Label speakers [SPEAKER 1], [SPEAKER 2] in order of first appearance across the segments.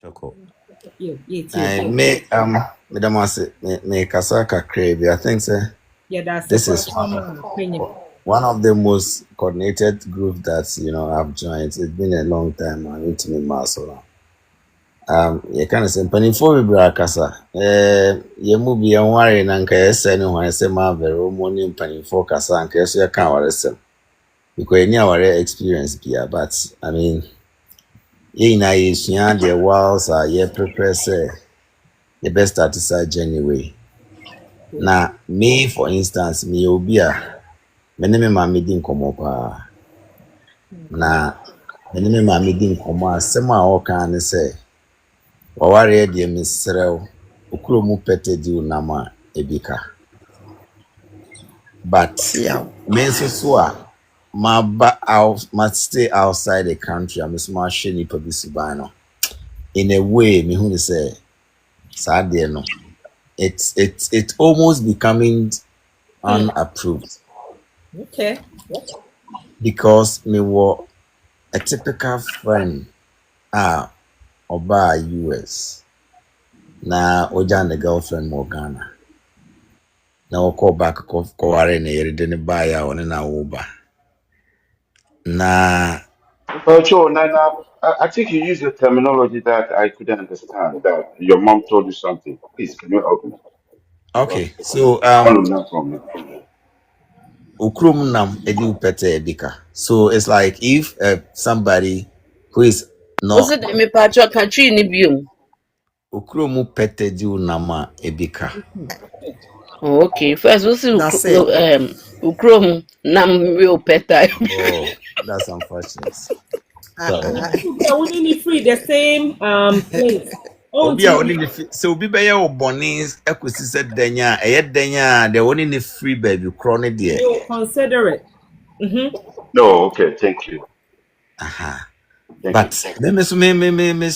[SPEAKER 1] Choco.
[SPEAKER 2] Yeah.
[SPEAKER 1] I may Madam Wase, me kasaka crazy. I think
[SPEAKER 2] Yeah, that's it
[SPEAKER 1] this
[SPEAKER 2] for
[SPEAKER 1] is
[SPEAKER 2] trauma.
[SPEAKER 1] one of the most coordinated group that I've joined. It's been a long time. I need to meet Masola. You kind of say penny for kasa. You move be and worry and kaya say no I say ma very morning penny for kasa and kaya so you can't worry some because any our experience here. But I mean, you know, you the walls are you prepare say the best start to say journey way. Na me for instance me obi a me ne me maame di nkɔmmɔ paa na
[SPEAKER 2] Okay.
[SPEAKER 1] me ne me maame di nkɔmmɔ a asɛm a ɔka ne sɛ wɔware deɛ mesrɛ wo okuro mu pɛtɛ di wo nam a ebi ka but
[SPEAKER 3] Yeah.
[SPEAKER 1] me nso so a maba out must stay outside the country a me so mahwɛ nipa bi suban no in a way me hu ne sɛ saa deɛ no it's almost becoming unapproved
[SPEAKER 2] Okay.
[SPEAKER 1] because me wɔ a typical friend a ɔbaa US na ɔgya ne girlfriend mo Ghana na ɔkɔ back kɔware ne yere de ne baeɛ a ɔne na woba na
[SPEAKER 4] But sure, Nana, I think you used a terminology that I couldn't understand. That your mom told you something. Please, can you help me?
[SPEAKER 1] okay so
[SPEAKER 4] I want to learn from you.
[SPEAKER 1] okrom nam edi upete edika so it's like if somebody who is
[SPEAKER 3] Was
[SPEAKER 1] not
[SPEAKER 3] it me patcho country ni biom?
[SPEAKER 1] okrom pete di unam a ebika.
[SPEAKER 3] Oh, okay. First, what's
[SPEAKER 5] That's it.
[SPEAKER 3] ukrom nam real peta.
[SPEAKER 1] Oh, that's unfortunate. So
[SPEAKER 2] Yeah, we need free the same place. Oh,
[SPEAKER 1] obi a oni ne so obi be ye obone ekosi se danya eye danya de oni ne free baby kro ne de
[SPEAKER 2] they will consider it. Mm-hmm.
[SPEAKER 4] No, okay, thank you.
[SPEAKER 1] aha.
[SPEAKER 4] Thank you.
[SPEAKER 1] But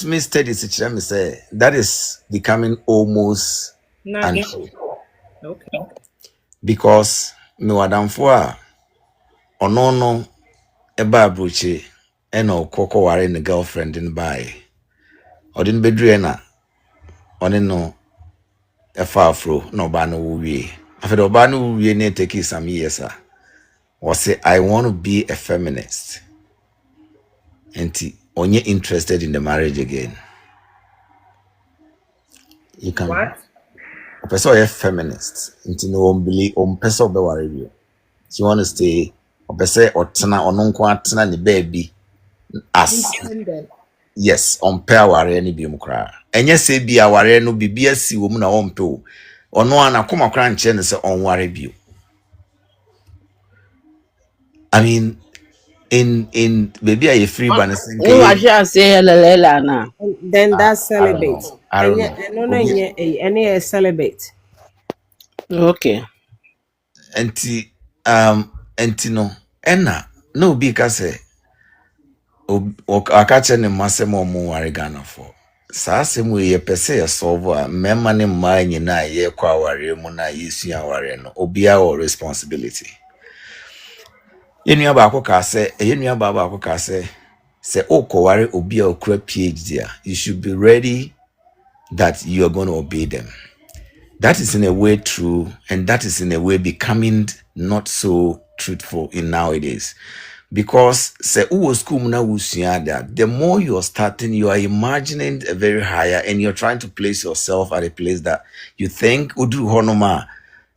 [SPEAKER 1] me studies it me say that is becoming almost
[SPEAKER 2] Not yet.
[SPEAKER 1] untrue
[SPEAKER 2] Okay.
[SPEAKER 1] because me wadamfo a ono no eba abrochi e na okoko ware ne girlfriend in buy odin bedru na one no efa afro na oba no wie after oba no wie na take some years was say I want to be a feminist and onye interested in the marriage again you can
[SPEAKER 2] What?
[SPEAKER 1] a person a feminist into no believe on person be worry you she want to stay or person or tena or non kwatena ni baby as
[SPEAKER 2] Independent.
[SPEAKER 1] yes on pair ware ni bi mukra enye se bi aware no bibi asi wo mu na on pe o ono ana koma kra nche ne se on ware bi I mean in baby are you free ban
[SPEAKER 3] No, I
[SPEAKER 1] sinke
[SPEAKER 3] shall say lela na.
[SPEAKER 5] Then that's
[SPEAKER 1] I don't
[SPEAKER 5] celibate.
[SPEAKER 1] know I
[SPEAKER 5] And
[SPEAKER 1] don't
[SPEAKER 5] yet,
[SPEAKER 1] know
[SPEAKER 5] no, no,
[SPEAKER 1] obi
[SPEAKER 5] any celibate.
[SPEAKER 3] Okay.
[SPEAKER 1] enti no ena no obi ka se akache ne masem omo ware Ghana for saa asem we ye pese ye solve a mema ne mmaa nyina ye kwa aware mu na yesu aware no obi a responsibility yenua ba akoka se yenua ba akoka se okoware obi a okura PhD a you should be ready that you are going to obey them. That is in a way true, and that is in a way becoming not so truthful in nowadays. Because say school na that the more you're starting, you are imagining a very higher and you're trying to place yourself at a place that you think udu honoma,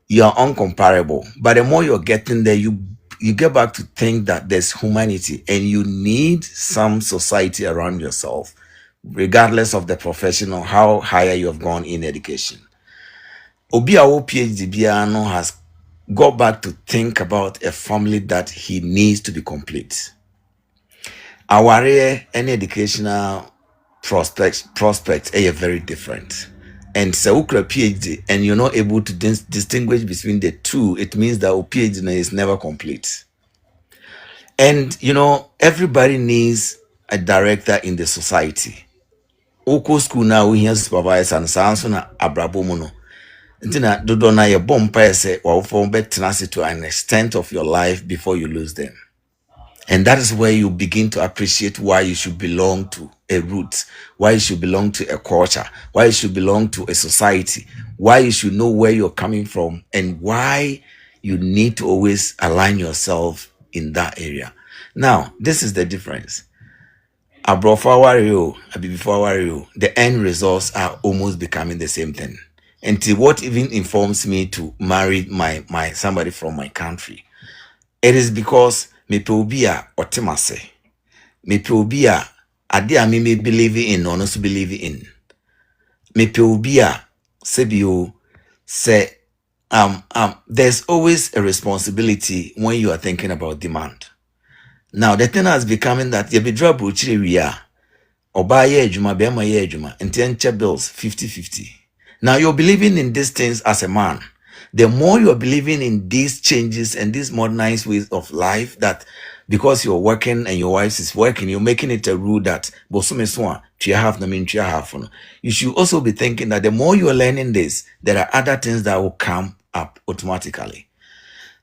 [SPEAKER 1] you are uncomparable. But the more you're getting there, you get back to think that there's humanity and you need some society around yourself, regardless of the profession or how higher you have gone in education. Obi awo PhD biano has got back to think about a family that he needs to be complete. Our any educational prospects are very different. And so PhD and you're not able to distinguish between the two, it means that PhD is never complete. And everybody needs a director in the society. Oko school now we hear supervisor and sounds na abrabomono. Ntina dodo na ye bompa say or for betena to an extent of your life before you lose them. And that is where you begin to appreciate why you should belong to a root, why you should belong to a culture, why you should belong to a society, why you should know where you're coming from, and why you need to always align yourself in that area. Now, this is the difference. Before the end results are almost becoming the same thing. Until what even informs me to marry my somebody from my country, it is because me probia otemase. Me probia ade a me believe in or not believe in. Me probia sebio say there's always a responsibility when you are thinking about demand. Now the thing has becoming that you be drop we are Oba ye ejuma, bema ye ejuma, and bills 50-50. Now you're believing in these things as a man. The more you're believing in these changes and these modernized ways of life, that because you're working and your wife is working, you're making it a rule that you should also be thinking that the more you're learning this, there are other things that will come up automatically.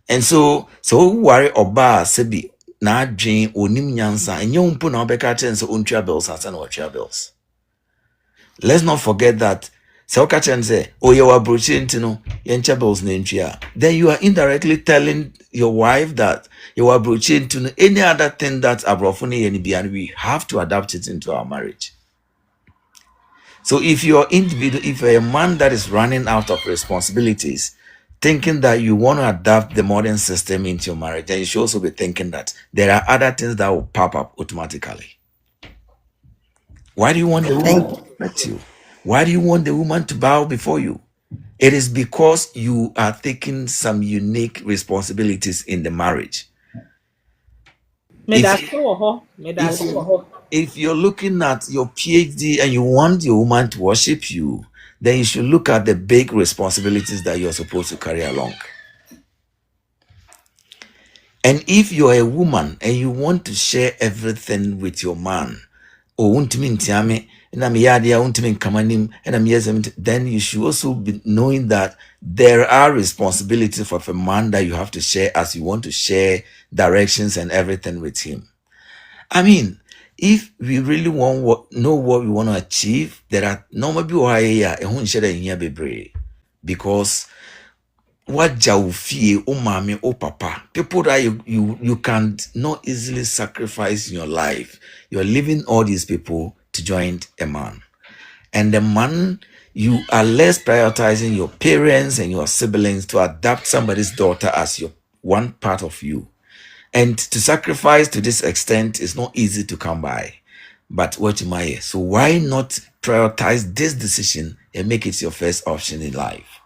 [SPEAKER 1] And so worry oba sebi na adwen onim nyansa enye umpu na obeka chen so untwa bills asa na otwa bills. Let's not forget that se oka chen say oye wa brochi ntino yencha bills na ntwa, then you are indirectly telling your wife that you are brochi ntino any other thing that abrofo ne yeni bia, we have to adapt it into our marriage. So if you're individual, if you're a man that is running out of responsibilities, thinking that you want to adapt the modern system into your marriage, then you should also be thinking that there are other things that will pop up automatically. Why do you want the woman to respect you? Why do you want the woman to bow before you? It is because you are taking some unique responsibilities in the marriage. If you're looking at your PhD and you want your woman to worship you, then you should look at the big responsibilities that you're supposed to carry along. And if you're a woman and you want to share everything with your man, then you should also be knowing that there are responsibilities for a man that you have to share as you want to share directions and everything with him. I mean, if we really know what we want to achieve, there are because what jawfie o mami o papa, people that you can not easily sacrifice in your life. You're leaving all these people to join a man, and the man, you are less prioritizing your parents and your siblings to adopt somebody's daughter as your one part of you. And to sacrifice to this extent is not easy to come by. But what you might, so why not prioritize this decision and make it your first option in life?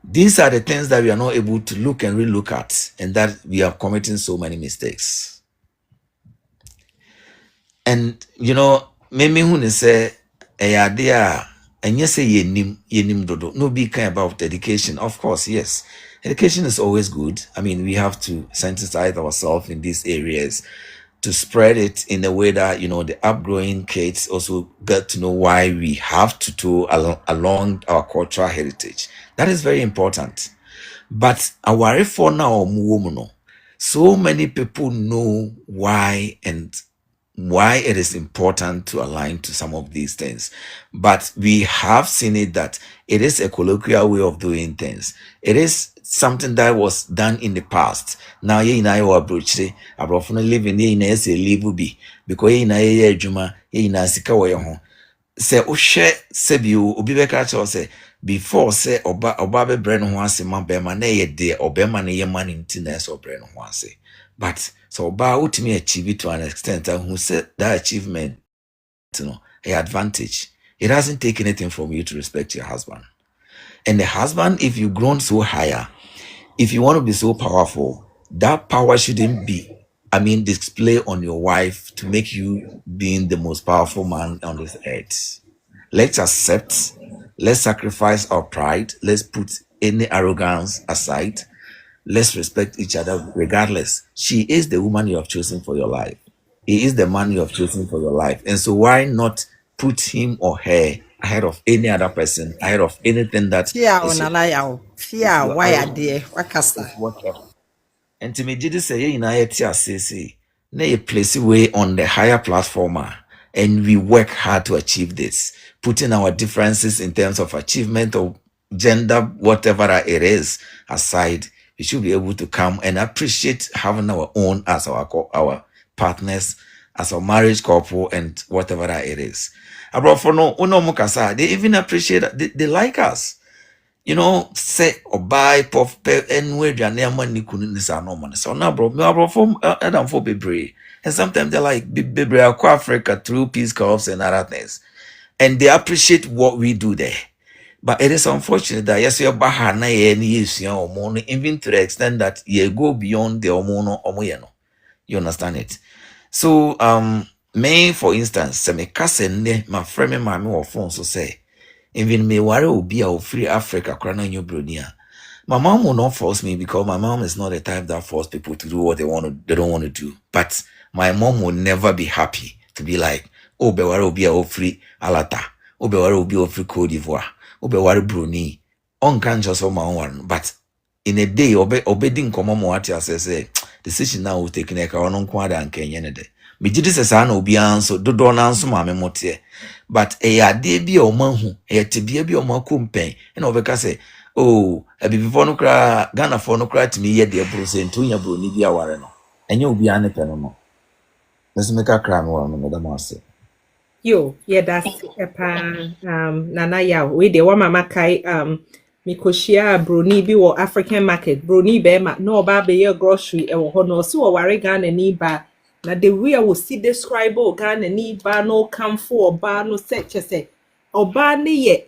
[SPEAKER 1] These are the things that we are not able to look and relook at, and that we are committing so many mistakes. And maybe when say idea and you say yenim dodo, no be kind about education. Of course, yes. Education is always good. I mean, we have to sensitize ourselves in these areas to spread it in a way that, the upgrowing kids also get to know why we have to do along our cultural heritage. That is very important. But our for now, so many people know why and why it is important to align to some of these things. But we have seen it that it is a colloquial way of doing things. It is something that was done in the past. Now ye na your approach abrofo living ye na say live be because ye na ye adwuma ye na sika wo ye ho. Se o hwe se bi obi be ka che say before say oba be bre no ho ase ma be ma na ye de obema na ye ma ni nti na so bre no ho ase. But so oba ultimately achieve it to an extent who said that achievement an advantage. It doesn't take anything from you to respect your husband. And the husband, if you've grown so higher, if you want to be so powerful, that power shouldn't be, display on your wife to make you being the most powerful man on this earth. Let's accept, let's sacrifice our pride, let's put any arrogance aside, let's respect each other regardless. She is the woman you have chosen for your life. He is the man you have chosen for your life. And so why not put him or her ahead of any other person, ahead of anything that
[SPEAKER 5] Fear on allow. Fear why are there? What casta?
[SPEAKER 1] And to me, did say in IETIACC, na place way on the higher platform, and we work hard to achieve this, putting our differences in terms of achievement or gender, whatever it is, aside. We should be able to come and appreciate having our own as our partners, as our marriage couple, and whatever that it is. Abroad for no uno mukasa, they even appreciate they like us. You know, say or buy puff pe anywhere their name money couldn't no money. So now bro, me abroad from Adam for Bebre. And sometimes they're like Bebre Africa through Peace Corps and other things. And they appreciate what we do there. But it is unfortunate that yes, your bahana any is your omono, even to the extent that you go beyond the omono omoyeno. You understand it? So me for instance, se me kasende my friend mami or phone so say, even me worry will be a free Africa crana new bronia. My mom will not force me because my mom is not the type that force people to do what they don't want to do. But my mom will never be happy to be like, oh, beware will be a free alata, oh, beware will be a free Cote d'Ivoire. Obewari Bruni, unconscious of my own, but in a day, obeying common what I say, decision now will take a on quad and Kenyan day. Me did this an obian so do don't answer my memote. But a day be a man who a tibia be a macum pain, and over say, oh, a before no cry, Ghana for no cry to me yet, dear Bruce and Tunya Bruni be a warreno, and you'll be an epenamo. Let's make a crime one, Madame Marcy.
[SPEAKER 2] Yo, yeah, that's Nana ya. We de wa mama kai mikoshia broni bi wo African market. Broni be ma no ba be your grocery e wo ho no so wo ware Ghana ni ba. Na the way we see describe o Ghana ni ba no come for ba no say oba ne ye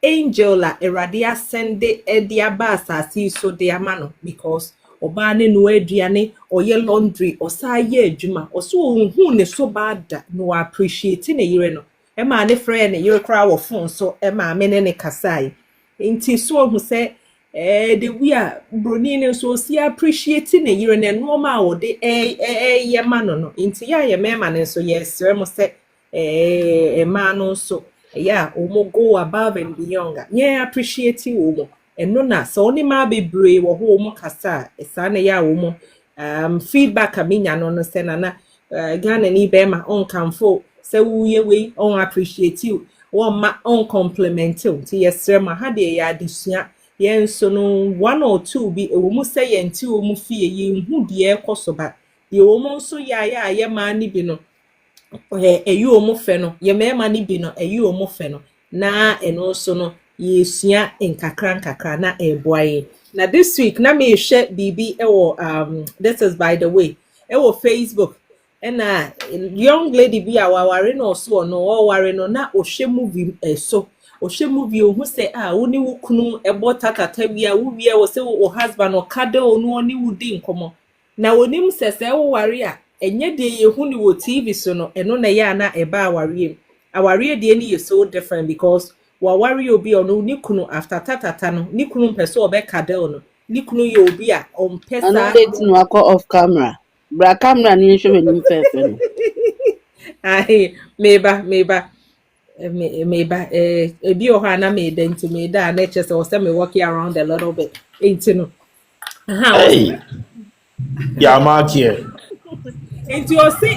[SPEAKER 2] angel la eradia sende edia ba asasi so de amano because oba ne no aduane oye laundry osa ye adwuma oso ohun ne so bad no appreciate ne yire no e ma ne frɛ ne yire kra wo phone so e ma me ne kasai nti so ohun se de we a broni ne so si appreciate ne yire ne no ma wo de ye ma no nti ya ye me ma ne so yes re mo se ma no so yeah omo go above and beyond yeah appreciate omo eno na so oni ma be brave wo ho omo kasa esa na ya omo feedback aminya no se na Ghana ni be ma on kamfo se wuye we on appreciate you wo ma on compliment you ti yesre ma ha de ya adesua ye nso no one or two bi omo se ye nti omo fie ye hu de ekoso ba de omo nso ya ye ma ni bi no eyi omo fe no ye mema ni bi no eyi omo fe no na eno so no yesua nkakra na eboaye na this week na me share bibi ewo this is by the way ewo Facebook and young lady bi awaware no so no o ware no na o hwe movie so o hwe movie o hu say woni wo kunu ebo tatata bia wo wie wo say wo husband o kade onu oni wudi nkomo na onim sese wo ware a enye de ye hu ni wo TV so no eno na ya na eba aware de ni is so different because wa ware obi ono ni kunu after tatata no ni kunu pese obe kade no ni kunu ye obi a on pesa
[SPEAKER 3] ano date no akọ off camera bra camera ni nhwe ni fefe no
[SPEAKER 2] ai meba ebi o ha na me dent me da na che se me walking around a little bit ain't no
[SPEAKER 6] Hey, yeah, mark here.
[SPEAKER 2] enti o say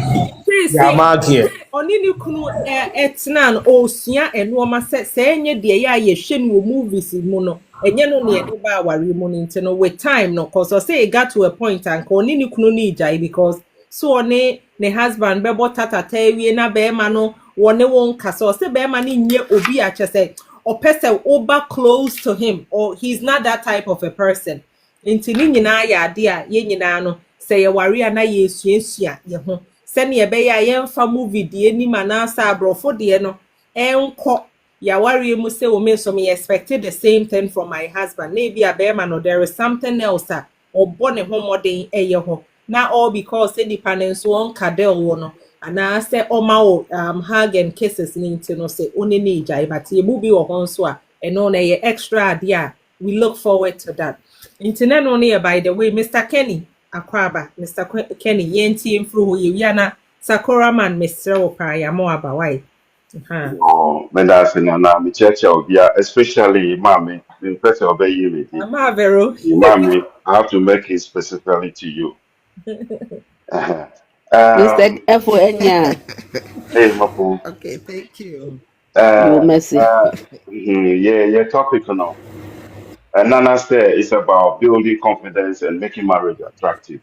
[SPEAKER 6] Yeah, mark here.
[SPEAKER 2] oni ni kunu etna no osua eno ma se enye de ya ye hwe no movies mu no enye no ne de ba aware mu no nti no with time no cause o say it got to a point and oni ni kunu ni jai because so oni ne husband be botata tawie na be ma no wone won kasa o say be ma ni nye obi a chese o person over close to him or he's not that type of a person nti ni nyina ya ade a ye nyina no say ye ware na ye esuasua ye ho se ne be ya ye mfa movie de ni manasa abrofo de no enko ya ware mu say o me so me expected the same thing from my husband maybe a be ma no there is something else obone ho modern eye ho na all because say dependence on kadel wo no ana say o ma o hug and kisses ni nti no say oni ni jai but ye mu bi wo ho so a eno na ye extra dia we look forward to that internet no ne by the way Mr. Kenny Akwaba Mr. Kenny yenti mfru ho ye wiana Sakura man Mr. Opaya mo aba why Huh.
[SPEAKER 4] Oh, me that's in me church especially mommy, in person obey you,
[SPEAKER 2] I'm a vero.
[SPEAKER 4] mommy, I have to make it specifically to you.
[SPEAKER 3] Mr.
[SPEAKER 4] um,
[SPEAKER 3] F O Enya,
[SPEAKER 4] hey, Mapu,
[SPEAKER 1] Okay, thank you.
[SPEAKER 3] you
[SPEAKER 4] uh,
[SPEAKER 3] messy.
[SPEAKER 4] yeah, topic, Nana said it's about building confidence and making marriage attractive.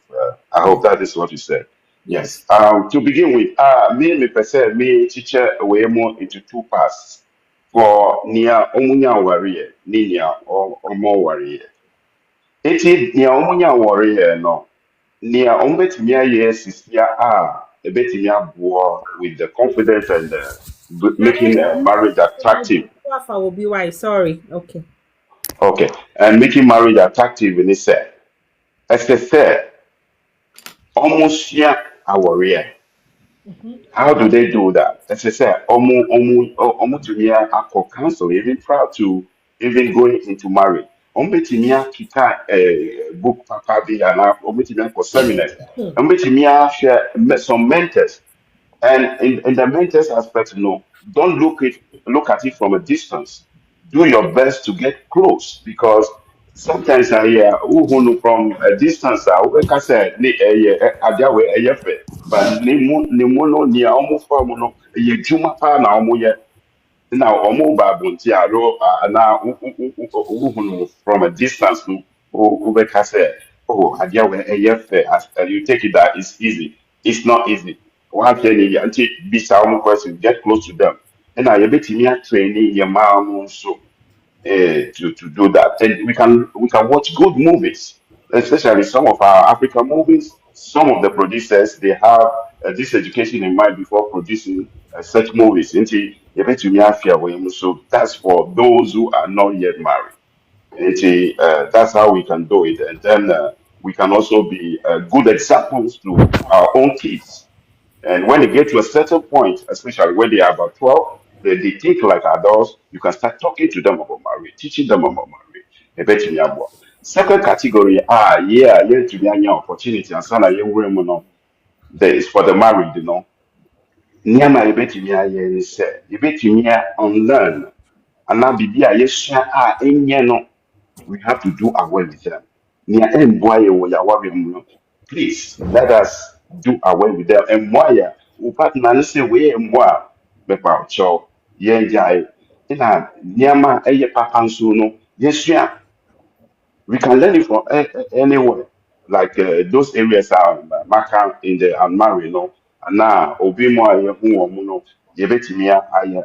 [SPEAKER 4] I hope that is what you said. Yes.
[SPEAKER 2] Yes.
[SPEAKER 4] To begin with, me per se, me teacher way more into two parts. For near omunya warrior, ninya or more warrior. It is near omunya warrior, no. Near ombetimia yes is here a betimia with the confidence and
[SPEAKER 2] Now,
[SPEAKER 4] making marriage attractive.
[SPEAKER 2] will be why. Sorry. Okay.
[SPEAKER 4] Okay, and making marriage attractive in itself. As I said, almost yeah, our rear. How do they do that? As I said, almost to me, I call counsel, even prior to even going into marriage. To me, kita book papa be and almost to me for seminars. To me, share some mentors. And in the mentors aspect, no, don't look at it from a distance. Do your best to get close because sometimes I hear who know from a distance. Like I said, ni adiawe eyefe, but ni mo no ni amu from no ye juma pa na amu ye na ọmụ ba bụ ntị arụ na uhunu from a distance no ubeka say oh adia we eyefe as you take it that it's easy it's not easy one thing you until bisa ọmụ question get close to them and I betimi a training your mom so to do that. And we can watch good movies, especially some of our African movies. Some of the producers they have this education in mind before producing such movies. So that's for those who are not yet married. That's how we can do it, and then we can also be good examples to our own kids and when they get to a certain point, especially when they are about 12, they think like adults, you can start talking to them about marriage, teaching them about marriage. Eventually, second category, yeah, to be an opportunity, and son, there is for the married, Nyama ebetumi ayɛ ne sɛ ebetumi unlearn anaa biribi a yɛsua a ɛnyɛ no we have to do away with them. Nea ɛmboa yɛ wɔ yɛawareɛ mu no, please let us do away with them. Ɛmmoa yɛ wo partner no sɛ wei ɛmmoa a bɛpa ɔkyɛw yɛngyae. Ɛna nneɛma a ɛyɛ papa nso no yɛsua we can learn it from anywhere. Like those areas are Maka in the unmarried, and now Obi mo aye hu omo no, ye betimi aye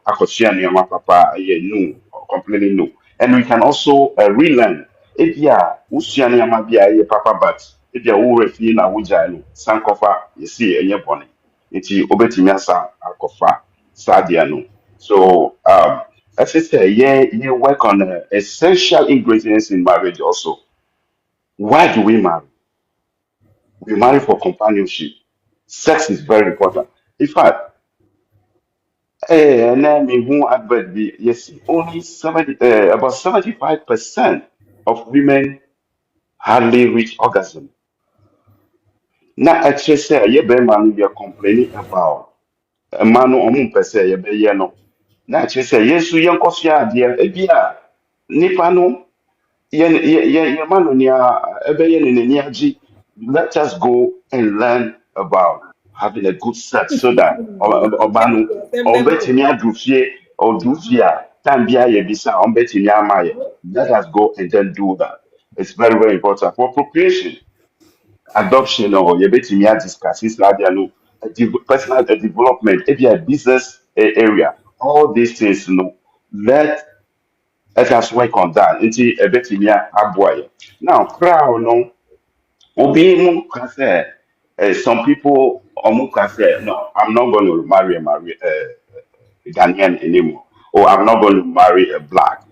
[SPEAKER 4] akosua nneɛma papa aye no, completely no. And we can also relearn. Ebia usua nneɛma bi aye papa but ebia wo refi na wo gyae no, sankofa ye see enye bone. Nti obetimi asa akofa sadia no. So as I say, yeah, yeah, work on essential ingredients in marriage also. Why do we marry? We marry for companionship. Sex is very important. In fact, and then me who advert be yes, only 70 about 75% of women hardly reach orgasm. Now actually say yeah, be man we are complaining about a man on per se yeah, be yeah no. Now actually say yes, you young kosia dear ebia nipa no yeah, man, let us go and learn about having a good sex so that or betting or do fear time be a bisa on betting let us go and then do that. It's very, very important for procreation, adoption, or you betting discuss this no personal development, if you business area, all these things, let us work on that. Nti ebetimi aboa yɛ. Now, crowd no, obi mu ka sɛ, some people ɔmo ka sɛ, no, I'm not going to marry a Ghanaian anymore, or I'm not going to marry a black.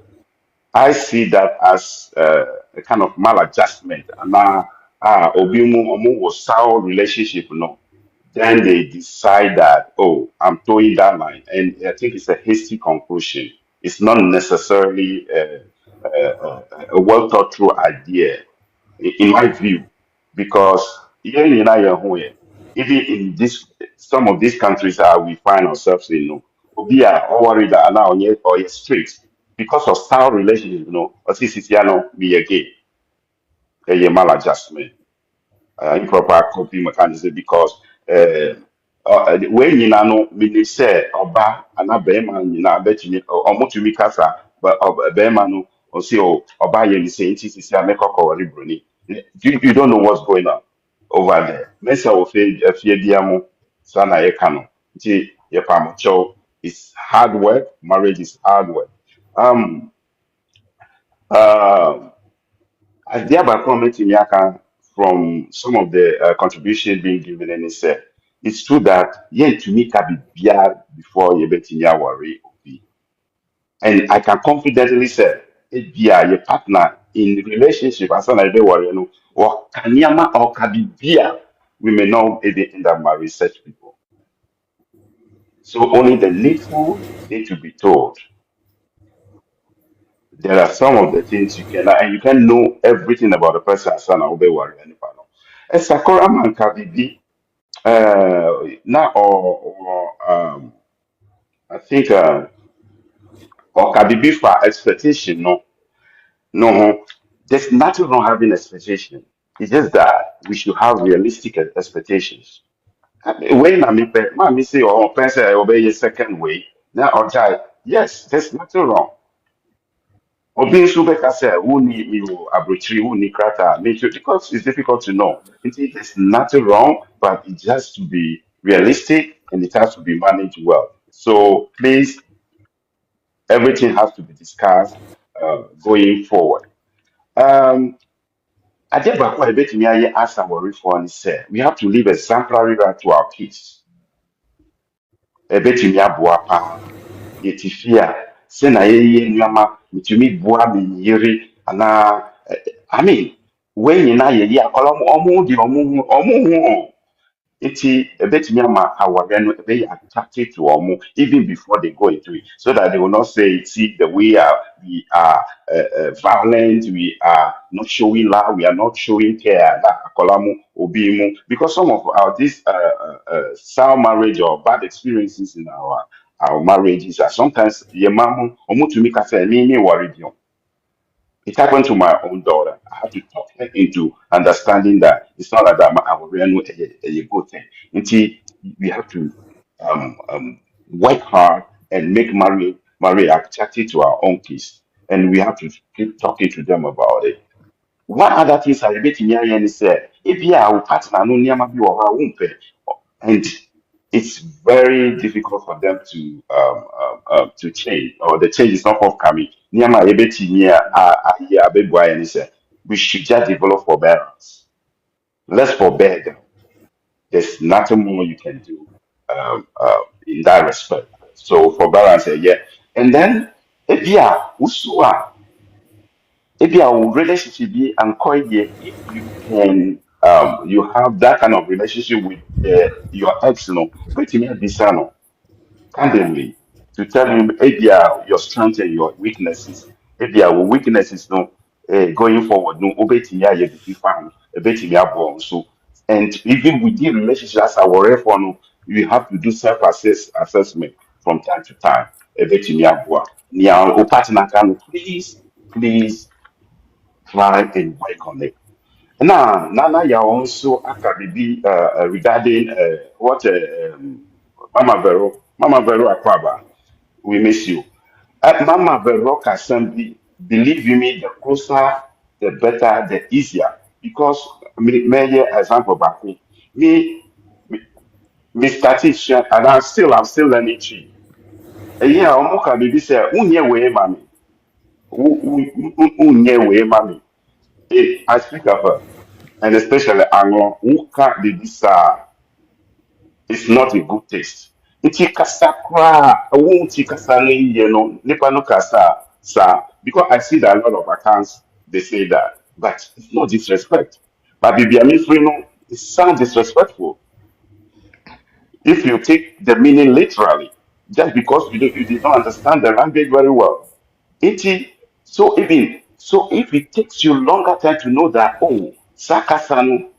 [SPEAKER 4] I see that as a kind of maladjustment. Na obi mu ɔmo wɔ sour relationship no. Then they decide that, oh, I'm towing that line. And I think it's a hasty conclusion. It's not necessarily a well thought through idea, in my view, because here in Nigeria, even in this, some of these countries we find ourselves in, Obia or worried that now or you're straight because of style relationship, or CCCano be a gay, a maladjustment, improper coping mechanism because when you know, meaning say, Oba, and a bearman, you know, bet you or Motumikasa, but a bearman or see, Oba, you say, CCC, make or Libroni. You don't know what's going on over there. Mesa of a fear diamo, Sana Ekano. It's hard work. Marriage is hard work. Um, uh, I thereby comment in Yaka from some of the contributions being given and said it's true that yen to me can be beer before you bet in your worry. And I can confidently say it be your partner in relationship as an idea worry, or kanyama or can be beer. We may not even end up marry such people. So only the needful need to be told. There are some of the things you can, and you can know everything about the person. Son, I'll be worried. A Sakura man can be now I think or can be for expectation. No, there's nothing wrong having expectation. It's just that we should have realistic expectations. When I mean, mommy say or person obey a second way now or child, yes, there's nothing wrong. Obi nso bɛka sɛ wonni mi wɔ aburokyiri wonni krataa nature because it's difficult to know. There's nothing wrong, but it has to be realistic and it has to be managed well. So please, everything has to be discussed going forward. Adeɛ baako a yɛbɛtumi ayɛ as awɔrefoɔ ne sɛ we have to live exemplary right to our kids. Ɛbɛtumi aboa paa. Yɛte fie a sɛ na yɛyɛ nneɛma metumi boa me yere anaa I mean wɔn nyinaa yɛyɛ akɔla ɔmo de ɔmo ho eti ebetumi ama awareɛ no ɛbɛyɛ attractive to ɔmo even before they go into it so that they will not say see the way we are violent, we are not showing love, we are not showing care na akɔla mo obi mu because some of our this sound marriage or bad experiences in our marriages are sometimes your mom or to make us say me worried you. It happened to my own daughter. I had to talk her into understanding that it's not like that I will really a good thing. Until we have to work hard and make marriage attractive to our own kids. And we have to keep talking to them about it. One other thing I bet in Yan said, if you are partner, no near be or won't pay. And it's very difficult for them to change, or the change is not forthcoming. Near my ebeti near and said, we should just develop forbearance. Let's forbear them. There's nothing more you can do in that respect. So forbearance, yeah. And then, if you are usua, if your relationship be uncoy, if you can you have that kind of relationship with your ex, wait a minute, this candidly to tell him if your strengths and your weaknesses, if your weaknesses going forward, no obey ya you be found, a bit so and even within relationships as our whatever no, you have to do assessment from time to time. A bit Now, partner can please try and work on it. Now, Nana, you also after maybe regarding what Mama Vero Akwaba, we miss you. Mama Vero Assembly, believe you me, the closer, the better, the easier. Because major example back me started and I'm still learning tree. A year or more can be say, unye way, mommy, unye way, mommy. I speak of her, and especially Anglo, who can't be this. It's not a good taste. Nti kasa kra, I won't kasa no nipa no kasa sa because I see that a lot of accounts they say that, but it's not disrespect. But Bibi Amifri no, it sounds disrespectful if you take the meaning literally, just because you did not understand the language very well. Nti so if it takes you longer time to know that sakasa no,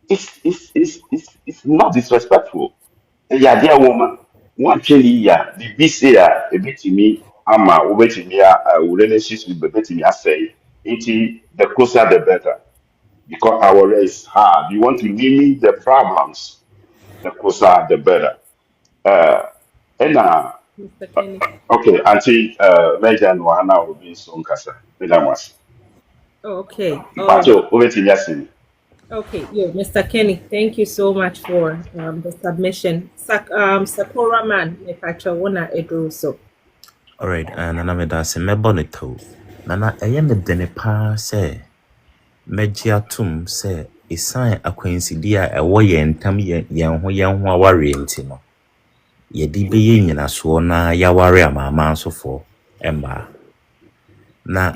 [SPEAKER 4] it's not disrespectful. Yeah, dear woman. actually, yeah, the BC, a bit to me, ama, over to me, relationships with the me, I say, the closer the better. Because our race hard. You want to limit the problems, the closer the better. Uh, and
[SPEAKER 2] Mr. Kenny.
[SPEAKER 4] okay, Auntie, Major and Wahana will be so kasa.
[SPEAKER 2] Oh, okay. All right.
[SPEAKER 4] Pacho, over to you.
[SPEAKER 2] Okay. Yeah, Mr. Kenny, thank you so much for the submission. Sakura man, Mepacho, wana edru so.
[SPEAKER 1] Alright, nana me da se mebɔ ne to. Nana ɛyɛ me dene paa sɛ megye atom sɛ ɛsan akwansidi a ɛwɔ yɛn ntam yɛn ho aware nti no. Yɛde bɛyɛ nyinasoɔ na yɛaware amaama nsofo ɛmba. Na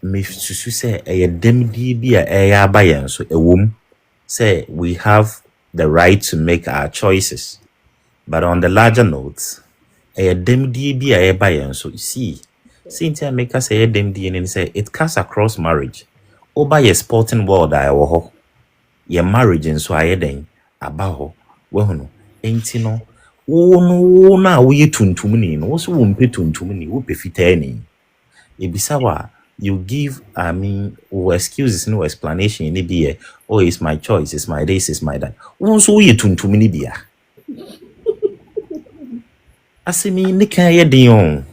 [SPEAKER 1] me susu sɛ ɛyɛ demdie bi a ɛyɛ aba yɛn so ɛwom sɛ we have the right to make our choices. But on the larger note, demdie bi a ɛba yɛn so see ntia make us say demdie ne say it cuts across marriage. Oba ye sporting world a ɛwɔ hɔ. Ye marriage nso ayɛ den aba hɔ. Wahunu enti no wo na wo ye tuntum ni no wo so wo mpe tuntum ni wo pe fitaa ni. Ebisa wa you give excuses no explanation ni bi oh it's my choice, it's my this, it's my that. Wo so wo ye tuntum ni bia. Asimi ne kan ye den on.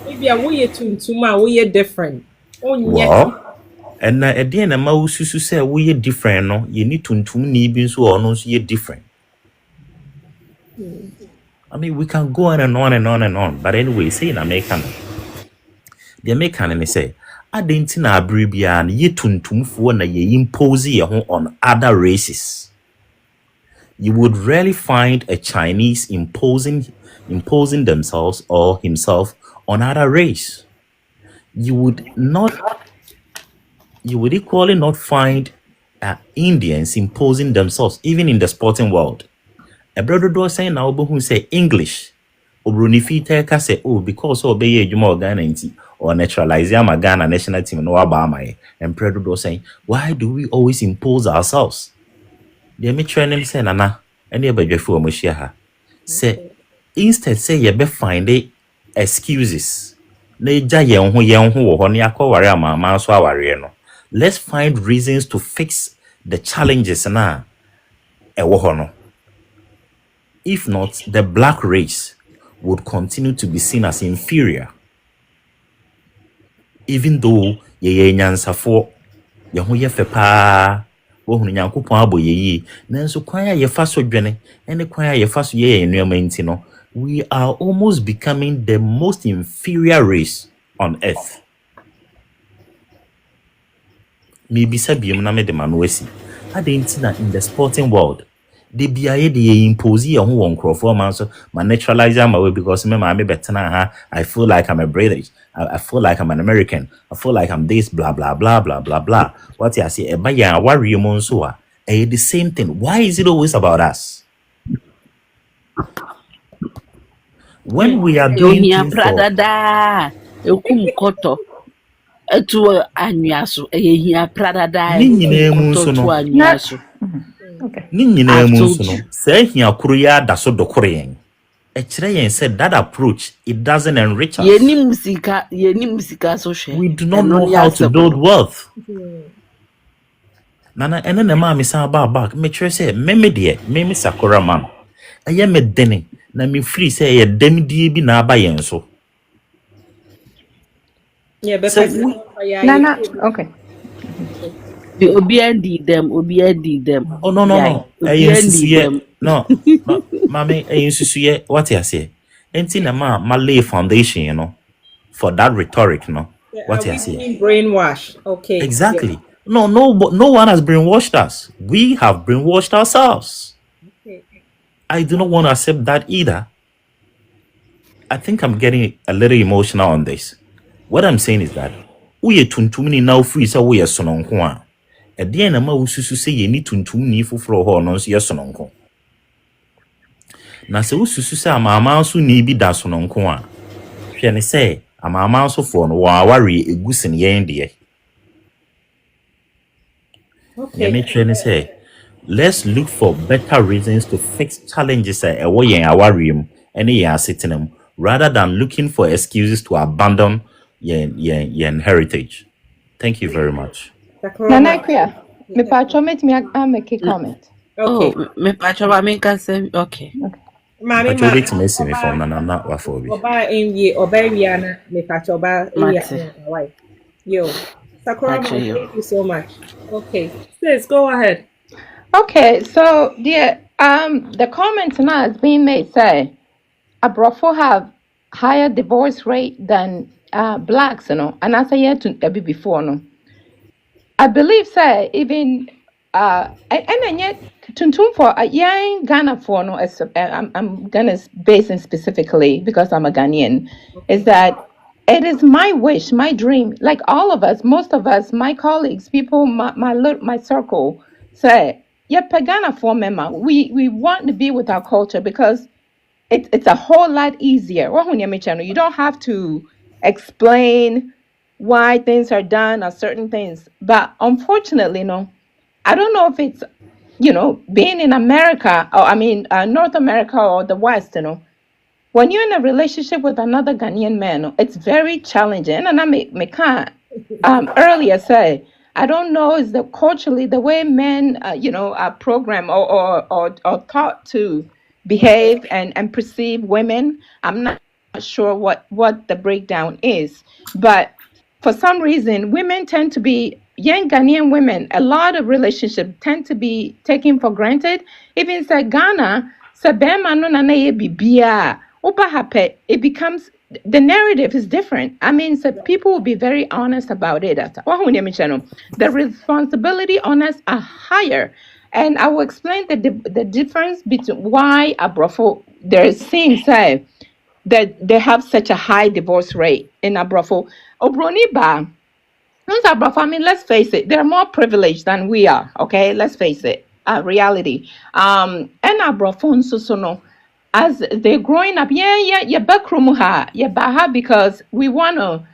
[SPEAKER 2] Maybe a way tuntuma, we different.
[SPEAKER 1] Well, and na ɛdeɛn na ma wo susu sɛ wo ye different no, ye ni tuntum ni bi nso ɔno nso ye different. I mean, we can go on and on and on and on, but anyway, say in America no. The American ne say, adenti na abere bia na ye tuntumfoɔ na ye impose ye ho on other races. You would rarely find a Chinese imposing themselves or himself on other race. You would equally not find Indians imposing themselves, even in the sporting world. A brother do saying now who say English. Obrunifite ka say, oh, because obey Jumo Ghana or naturalize my Ghana national team no Obama. And brother do saying, why do we always impose ourselves? The me training say nana any about for Moshiaha. Say instead say ye be find excuses. Let's find reasons to fix the challenges na. If not, the black race would continue to be seen as inferior. Even though ye nyansafo ye ho ye fepa wo hunu nyankopon aboye yi nanso kwan a ye fa so dwene ene kwan a ye fa so ye enuama nti no we are almost becoming the most inferior race on earth. Maybe sabium na me de manuesi adentina in the sporting world they be aye de impose ye ho won crofo man so ma naturalize am away because me betena ha I feel like I'm a British, I feel like I'm an American, I feel like I'm this blah blah blah blah blah blah. What I say eba ya worry mo so a the same thing. Why is it always about us? When we are doing things
[SPEAKER 3] pradada ekum koto etu anyaso ehia pradada
[SPEAKER 1] koto to
[SPEAKER 3] anyaso
[SPEAKER 7] Okay.
[SPEAKER 1] Ni nyina mu nso no say hia koro ya da so dokoro yen e kire yen said that approach it doesn't enrich us.
[SPEAKER 3] Yeni musika so hwe
[SPEAKER 1] We do not know how to build wealth. Nana ene na ma me san back me kire say me Sakura man aye me dene na me free say ye demdie bi na aba yen so.
[SPEAKER 2] Yeah, but
[SPEAKER 7] Nana, okay.
[SPEAKER 3] Obi andi them.
[SPEAKER 1] Oh no. No. Mami, susuye what you say? Enti na ma lay foundation, you know, for that rhetoric, no. What you say?
[SPEAKER 2] Brainwash. Okay.
[SPEAKER 1] Exactly. Yeah. No one has brainwashed us. We have brainwashed ourselves.
[SPEAKER 2] Okay.
[SPEAKER 1] I do not want to accept that either. I think I'm getting a little emotional on this. What I'm saying is that we tuntumini now free so we are sononko. At the end, ma ususu say ye need tuntumini fufro ho no so ye sononko. Na se ususu say amama so ni bi da sononko a. Hwe ne say amama so for no wa aware egusin ye ndie.
[SPEAKER 2] Okay.
[SPEAKER 1] Me hwe ne say
[SPEAKER 8] let's look for better reasons to fix challenges and sitting rather than looking for excuses to abandon your heritage. Thank you very much.
[SPEAKER 7] Nana Kuya, me pacho me make a comment.
[SPEAKER 2] Okay.
[SPEAKER 3] Oh, me pacho ba me can say okay.
[SPEAKER 2] Mami
[SPEAKER 8] Pacho wait me see me from Nana Wafobi.
[SPEAKER 2] Oba Inye, Oba Riana, me pacho Oba Inye. Why? Yo. Sakura,
[SPEAKER 3] Pacho yo.
[SPEAKER 2] thank you so much. Okay. Sis, go ahead.
[SPEAKER 7] Okay, so the comment now is being made say Abrofo have higher divorce rate than blacks, and as I heard to be before, I believe say even and yet tuntum for young Ghana for no I'm gonna base in specifically because I'm a Ghanaian, is that it is my wish, my dream, like all of us, most of us, my colleagues, people, my circle, say, yeah, Ghana for member, we want to be with our culture because it's a whole lot easier. You don't have to explain why things are done or certain things. But unfortunately, no, I don't know if it's, being in America, or North America or the West, when you're in a relationship with another Ghanaian man, it's very challenging. And I can't earlier say, I don't know, is the culturally the way men, are programmed or taught to behave and perceive women. I'm not sure what the breakdown is, but for some reason, women tend to be young Ghanaian women. A lot of relationships tend to be taken for granted. Even say Ghana, say bema no na na ye bibia. Oba hape, it becomes the narrative is different. I mean, so people will be very honest about it. The responsibility on us are higher. And I will explain the difference between why Abrofo, there is things say that they have such a high divorce rate in Abrofo. Obroni ba, I mean, let's face it, they're more privileged than we are. Okay, let's face it. Reality. And Abrofo so no. As they're growing up, yeah, backroom ha, yeah, baha, because we wanna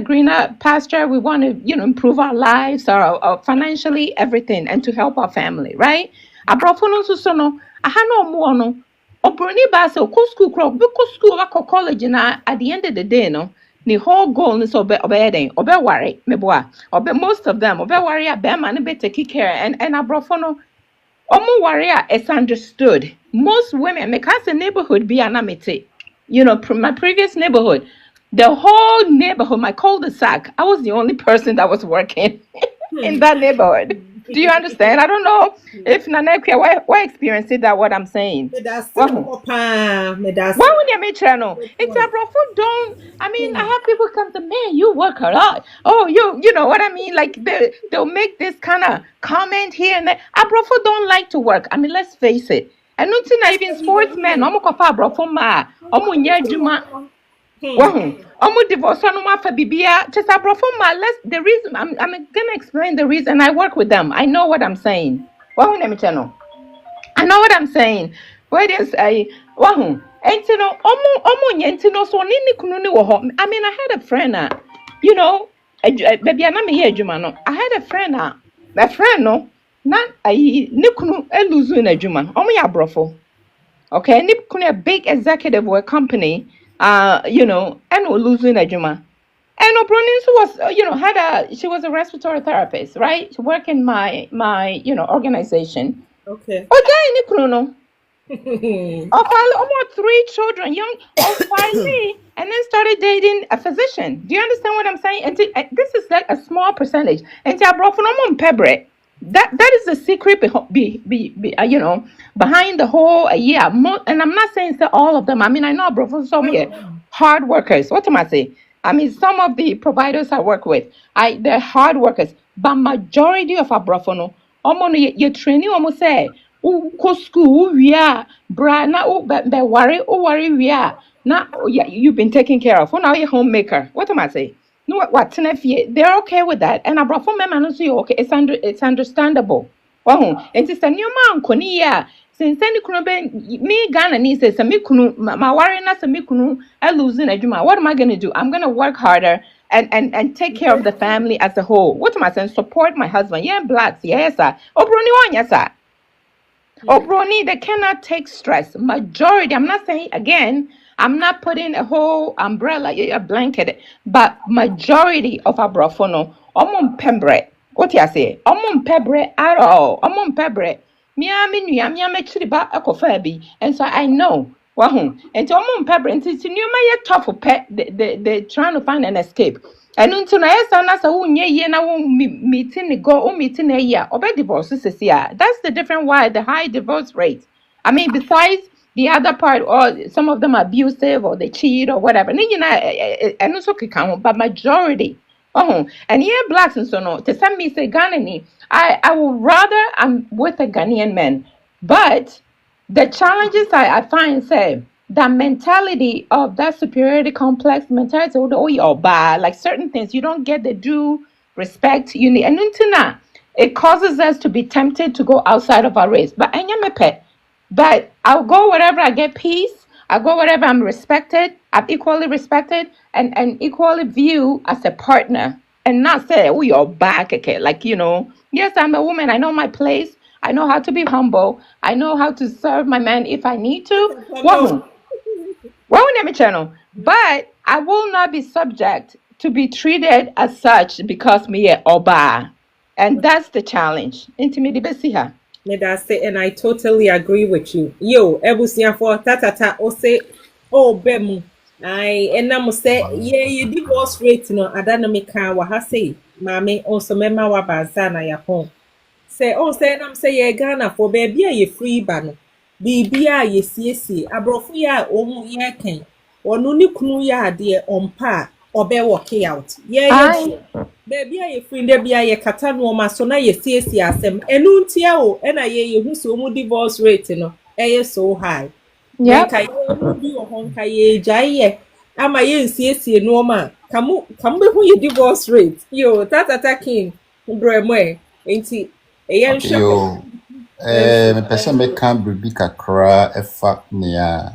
[SPEAKER 7] greener pasture, we wanna, improve our lives, our financially everything, and to help our family, right? Abrofono so no, aha no more no, obroni ba so ko school crop, because school wako college na at the end of the day, no, the whole goal is obe worry, meboa, most of them, worry, man, be take care, and abrofono. Omo warrior is understood. Most women, my cousin neighborhood be anamite. My previous neighborhood, the whole neighborhood, my cul-de-sac, I was the only person that was working in that neighborhood. Do you understand? I don't know if Nanekia, why experiencing that what I'm saying? Why would you make channel? It's a profit don't. I mean, I have people come to me, you work a lot. Oh, you know what I mean? Like they'll make this kind of comment here and there. A profit don't like to work. I mean, let's face it. And not even sportsmen. I'm a profit ma. Almost divorce for Bibia. Just a profoma. The reason I'm gonna explain the reason I work with them. I know what I'm saying. I know what I'm saying. Where there's a and so I mean, I had a friend, baby, I'm here, Jumano. I had a friend, my friend, no, not a nikunu eluzu in a Juman. Ya brofo. Okay, nikunu a big executive of a company. And we're losing a Juma. And O'Brien was, she was a respiratory therapist, right? She worked in my organization.
[SPEAKER 2] Okay.
[SPEAKER 7] Okay, almost 3 children, finally, and then started dating a physician. Do you understand what I'm saying? And this is like a small percentage. And I brought from Pebre. That is the secret behind the whole and I'm not saying that all of them. I mean, I know bro, some hard workers. What am I saying? I mean, some of the providers I work with, they're hard workers, but majority of our brofono, you training almost say, go school, we are bra now, but worry, we are now. You've been taken care of. Now you're homemaker. What am I saying? No, what they're okay with that, and I brought for men say okay, it's understandable. Wow, and it's a new man, Konia. Since any kuno me Ghana needs say me kunu my worry na me kunu I losing a juma. What am I gonna do? I'm gonna work harder and take care of the family as a whole. What am I saying? Support my husband. Yeah, blacks, yes, sir. Oh, Bruni one, yes, sir. Oh, Brony, they cannot take stress. Majority, I'm not saying again, I'm not putting a whole umbrella, a blanket, but majority of our brofono, pembre. What you say? Pembre at all. Pembre. And so I know. Wahoo. And to pembre, and it's new my tough for pet, they trying to find an escape. And until I saw us na meeting the go meeting a year or divorce is yeah. That's the different why the high divorce rate. I mean, besides the other part, or some of them are abusive or they cheat or whatever. And you know, and also count, but majority. Oh, and here blacks and so no. To some me say Ghanaian, I would rather I'm with a Ghanaian man, but the challenges I find say that mentality of that superiority complex mentality like certain things you don't get the due respect you need and it causes us to be tempted to go outside of our race but I'll go wherever I get peace. I'll go wherever I'm respected. I'm equally respected and equally viewed as a partner and not say, oh, you're back. Okay. Like, yes, I'm a woman. I know my place. I know how to be humble. I know how to serve my man if I need to. But I will not be subject to be treated as such because me a oba. And that's the challenge. Intimidate.
[SPEAKER 2] And I totally agree with you. Yo, ebusia for tatata o say oh bemu. And I must say yeah, you divorce rate no adanamika wa ha say mame also mema wa bazana ya home. Say nam say ye Ghana for baby ye free ban. Bibia ye siesie abrofu ya omu ye ken. Onu ni kunu ya de ompa obe work out. Yeah. Baby a free there be a kata no ma so na ye siesie asem enu ntia o na ye hu so mu divorce rate no so high.
[SPEAKER 7] Yeah.
[SPEAKER 2] Kai bi o hon kai ye jai ama ye siesie no ma kamu be hu ye divorce rate yo tata king bremwe enti yen
[SPEAKER 9] yo me pese me kan bibi kakra efa nia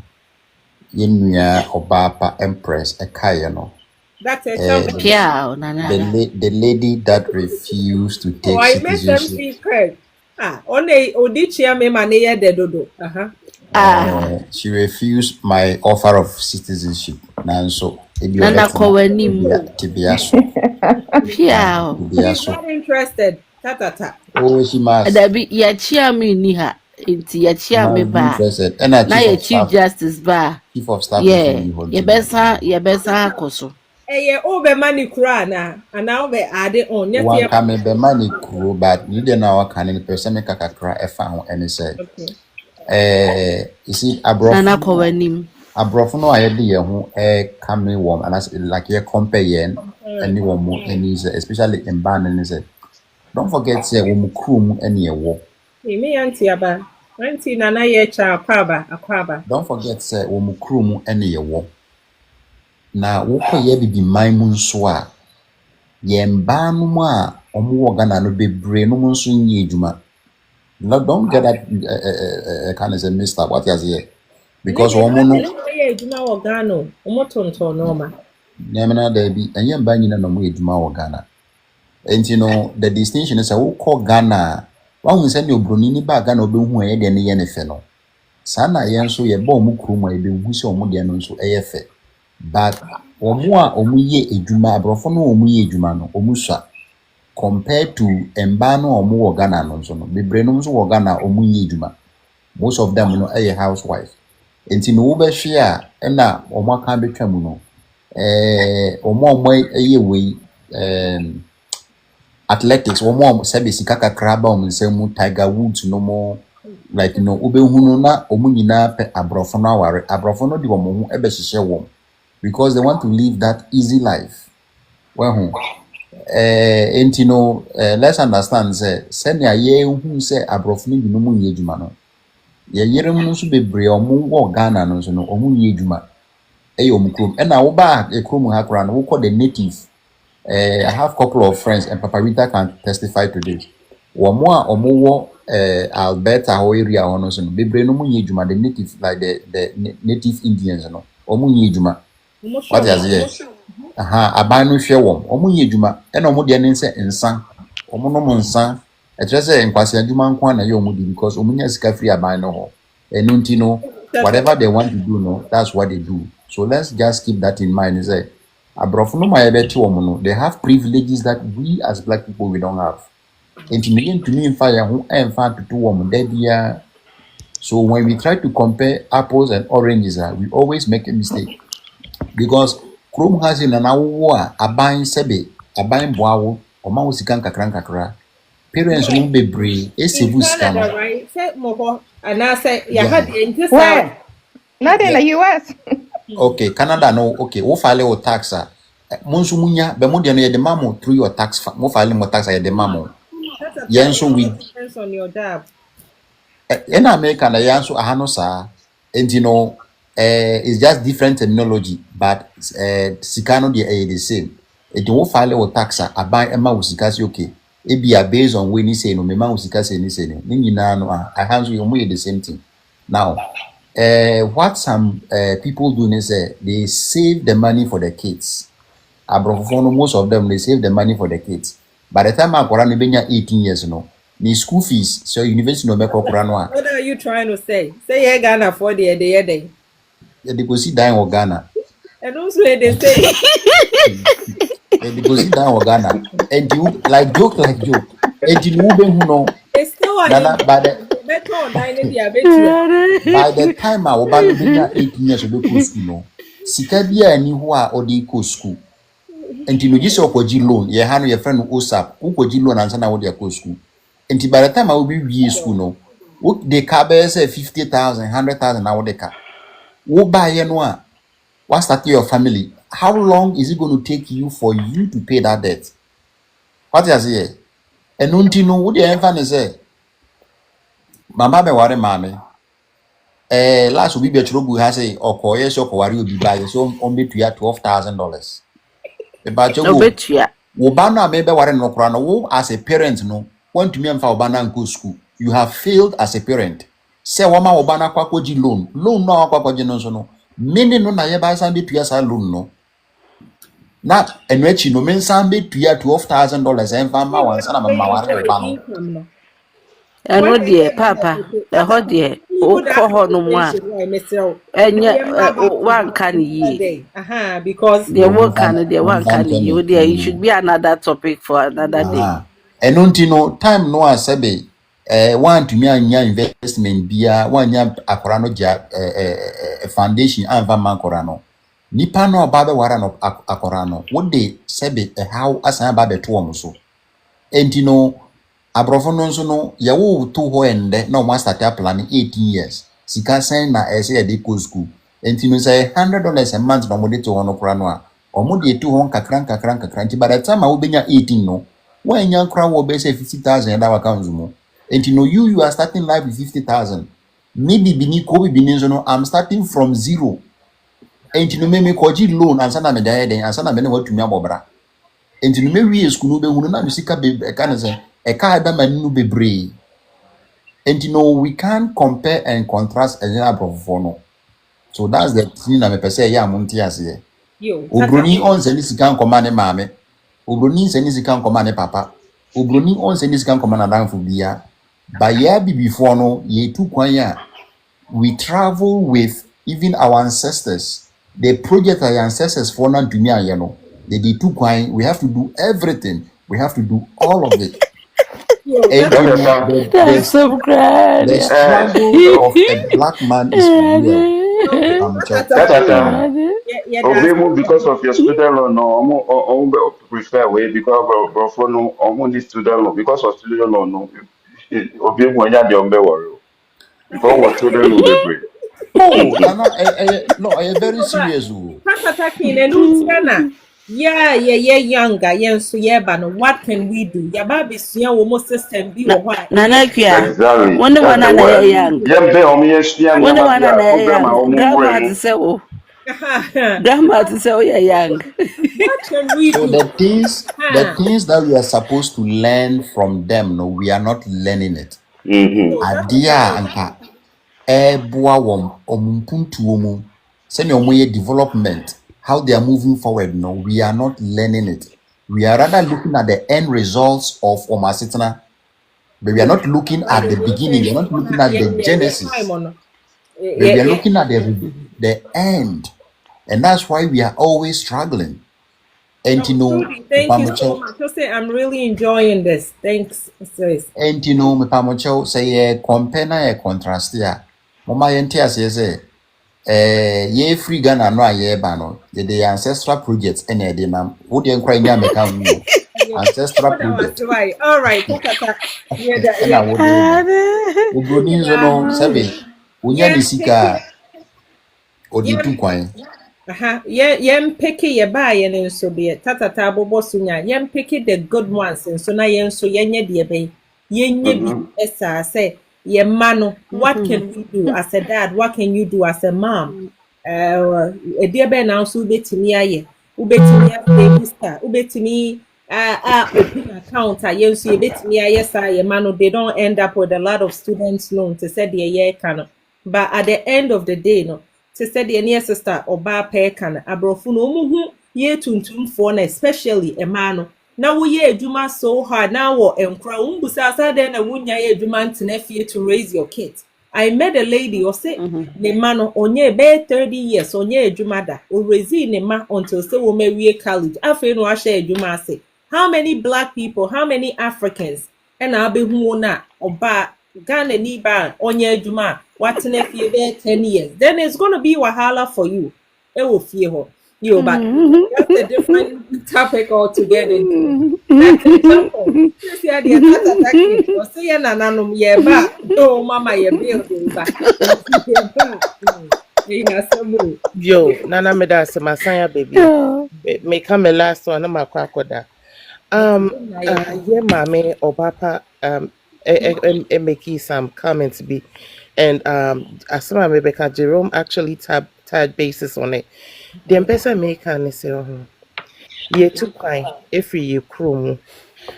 [SPEAKER 9] yenua obapa empress ekaye no.
[SPEAKER 2] That's a
[SPEAKER 9] the lady that refused to take citizenship. She refused my offer of citizenship. Nanso,
[SPEAKER 3] She's not
[SPEAKER 2] interested.
[SPEAKER 9] Oh, she must.
[SPEAKER 3] Interested.
[SPEAKER 9] And
[SPEAKER 3] Chief Justice Bar.
[SPEAKER 9] Chief of Staff.
[SPEAKER 2] Be money crana and now be added on.
[SPEAKER 9] One can be money crew, but you don't know what kind of person make a crack a found and say, you see, Abrofono, I had the who coming warm and as like your companion, anyone more, and especially in Bannon. Don't forget, say, crew any war.
[SPEAKER 2] Me auntie aba. Auntie nana ye cha akwaba.
[SPEAKER 9] Don't forget, say, crew any war. Na woko ye bibi maimu nso a ye mba no mu a omo Ghana no bebre no mu nso nyi edwuma. No, don't get that kind of say mister what you say because omo no
[SPEAKER 2] ye edwuma wo Ghana omo tonton no ma.
[SPEAKER 9] Nyamena da bi enye mba nyina no mu edwuma wo Ghana. Enti no the distinction is woko Ghana wa hu se ne obroni ni ba Ghana obehu e de ne ye ne fe no. Sana ye nso ye ba omo kru ma e be hu se omo de no nso e ye fe. But omu ye ejuma Abrofono omu ye ejuma no omu sha compared to emba no omu wo Ghana no so no bebre no so wo Ghana omu ye ejuma most of them no a housewife enti no wo be hwe a na omu aka betwa mu no omu ye we athletics omu service kaka kraba omu nsemu Tiger Woods no mo like obehunu na omu nyina pe Abrofono aware Abrofono di omu hu ebe hihye wo because they want to live that easy life. Well, let's understand, send ya ye who say Abrofni no mu yejuma no. Ye yere mu so bebre omu wo Ghana no so no omu yejuma. Omukrom. And now back a krom ha kra no call the native. I have a couple of friends and Papa Rita can testify to this. Omu wo Alberta ho area ono so no bebre no mu yejuma the native like the native Indians no. Omu yejuma. What is it? Abanu hwe wom omu ye dwuma e na omu de ne nse nsan omu no mu nsan ɛkyerɛ sɛ nkwasi adwuma nko ana yɛ ɔmo di because ɔmo nya sika free aban no ho ɛno nti no whatever they want to do no that's what they do so let's just keep that in mind sɛ aborɔfo no ma yɛbɛte ɔmo no they have privileges that we as black people we don't have nti no yɛntumi mfa yɛn ho ɛmfa atoto wɔn da biara so when we try to compare apples and oranges we always make a mistake because Chrome has in an hour a buying sebe a buying boawo or mausikan kakra parents won't be brave it's a
[SPEAKER 2] Canada, right? Say more and I say you had the
[SPEAKER 7] Where? Not in the US.
[SPEAKER 9] okay Canada no okay wo file o tax monsu munya be mo de no ye de mamo through your tax mo file mo tax ye de mamo yen so we
[SPEAKER 2] depends on your job
[SPEAKER 9] in America na yen so ahano sa and you know it's just different terminology but sikano the same it wo file o tax aban ema wo sika si okay e be based on when you say no me ma wo sika say ni say ni nyina no ahanso you mo the same thing now what some people do is they save the money for the kids. Most of them they save the money for the kids. By the time I Quran benya 18 years no, the school fees so university no make Quran.
[SPEAKER 2] What are you trying to say? Say you Ghana for the day.
[SPEAKER 9] The deposit dying or Ghana.
[SPEAKER 2] And also they say
[SPEAKER 9] The deposit dying or Ghana. And you like joke. And you know
[SPEAKER 2] it's still
[SPEAKER 9] Ghana by the time I was 18 years old, school no. Sika bia ni ho a odi ko school. Enti no gise okoji loan, ye ha no ye friend OSAP, ukoji loan ansa na wo de ko school. Enti by the time I will be wie school no, they ka be say 50,000, 100,000 na wo de ka. Wo ba ye no a, what start your family? How long is it going to take you for you to pay that debt? What you say? Enu nti no wo de enfa ne say mama be ware mame last week be chrobu ha say okoye so okoware obi ba so on be tuya $12,000 e ba jogo
[SPEAKER 3] Obetua.
[SPEAKER 9] wo ba na me be ware no kora no wo as a parent no want to me amfa wo ba na nko school you have failed as a parent say wo ma wo ba na kwakoji loan no kwakoji no so no mini no na ye ba san be tuya sa loan no na enu achi no me san be tuya $12,000 enfa ma wan sana ma ware wo ba no
[SPEAKER 3] Ano deɛ papa ɛhɔ deɛ wokɔ hɔ no mu a ɛnyɛ wanka ne yie
[SPEAKER 2] because
[SPEAKER 3] deɛ woka no deɛ wanka ne yie deɛ it should be another topic for another day.
[SPEAKER 9] Ɛno nti no time no a sɛbe want to me anya investment bia wanya akora no gya foundation anva man akora no nipa no ba be wara no akora no wo de sɛbe how asan ba be to ɔmo so enti no abrofo no nso no ye wo to ho ende na o start planning 18 years sika sen na ese ye de ko school enti no say $100 a month na mo de to ho no kora no a o mo de to ho kakran nti by the time I benya 18 no when yan kra wo be say 50,000 that account mo enti no you are starting life with 50,000 maybe bini ko bini nso no I'm starting from zero enti no me ko ji loan ansa na me da den ansa na me ne watumi abobra enti no me wie school no be hunu na me sika be ka ne say a car that man no be brave. And you know, we can't compare and contrast a general no. So that's the thing I'm say, yeah, Montias here. Ubruni on Senis can command a mammy. Ubruni Senis can command papa. Ubruni on Senis can command a down for beer. By year before no, ye too quiet. We travel with even our ancestors. The project our ancestors for non to me, you know. They did too quiet. We have to do everything. We have to do all of it.
[SPEAKER 3] That's so great.
[SPEAKER 9] The struggle of a black man is real.
[SPEAKER 4] Because of your student loan, no, prefer way because no, almost student loan because of student loan, no. Obi when you are the worry because what student loan be break.
[SPEAKER 9] Oh, no, I am very serious.
[SPEAKER 2] Yeah, younger, so yeah, but what can we do? Your baby is almost system be what?
[SPEAKER 3] Nana Kia.
[SPEAKER 4] Exactly.
[SPEAKER 3] Wonder one another young.
[SPEAKER 4] Wonder
[SPEAKER 3] one another grandma to say, oh, grandma to say, oh, yeah, young.
[SPEAKER 2] What can we do?
[SPEAKER 9] So the things that we are supposed to learn from them, no, we are not learning it. Adia anka boa wom omunpuntu omu say no moye development how they are moving forward. No, we are not learning it. We are rather looking at the end results of Omasitana. But we are not looking at the beginning. We are not looking at the genesis. But we are looking at the end. And that's why we are always struggling. And you know,
[SPEAKER 2] thank you so much. I say I'm really enjoying this. Thanks, sis.
[SPEAKER 9] And you know, me pamocho say compare na contrast ya. Mama yente say ye free Ghana no aye ba no. The ancestral projects ene de nam. Wo de nkwa nya meka hu. Ancestral project.
[SPEAKER 2] All right.
[SPEAKER 9] Yeah. Ubroni zo no sabe. Unya ni sika odi tu kwan.
[SPEAKER 2] Yem picky ye buy and in so be tatata bobo sunya. Yem picky the good ones and so na yen so yenye de be. Yenye esa say ye mano. What can we do as a dad? What can you do as a mom? A dear ben now so betimi aye. Ubetimi aye ubetimi open account yen so betimi aye sa ye mano. They don't end up with a lot of students loan to say the year can. But at the end of the day, no. To say the near sister or bar pair can abrofu no muhu ye tuntum for especially a man. Now we ye juma so hard now or enkra umbusa then a wunya ye juma nephew to raise your kids. I met a lady or say the man on ye be 30 years on ye jumada or raise ne ma until say we marry college. After no share juma say how many black people, how many Africans and I'll be who na or ba Ghana ni ba onye juma what if you there 10 years then it's going to be wahala for you it will fear you but that's a different topic altogether. That's example see how they attack or say na nanum ye ba do mama ye building ba
[SPEAKER 10] yo nana me da se masanya baby me come last one na makwakoda yeah mame obapa making some comments be and as some Rebecca Jerome actually tagged basis on it. The person make an say ye too fine if you chrome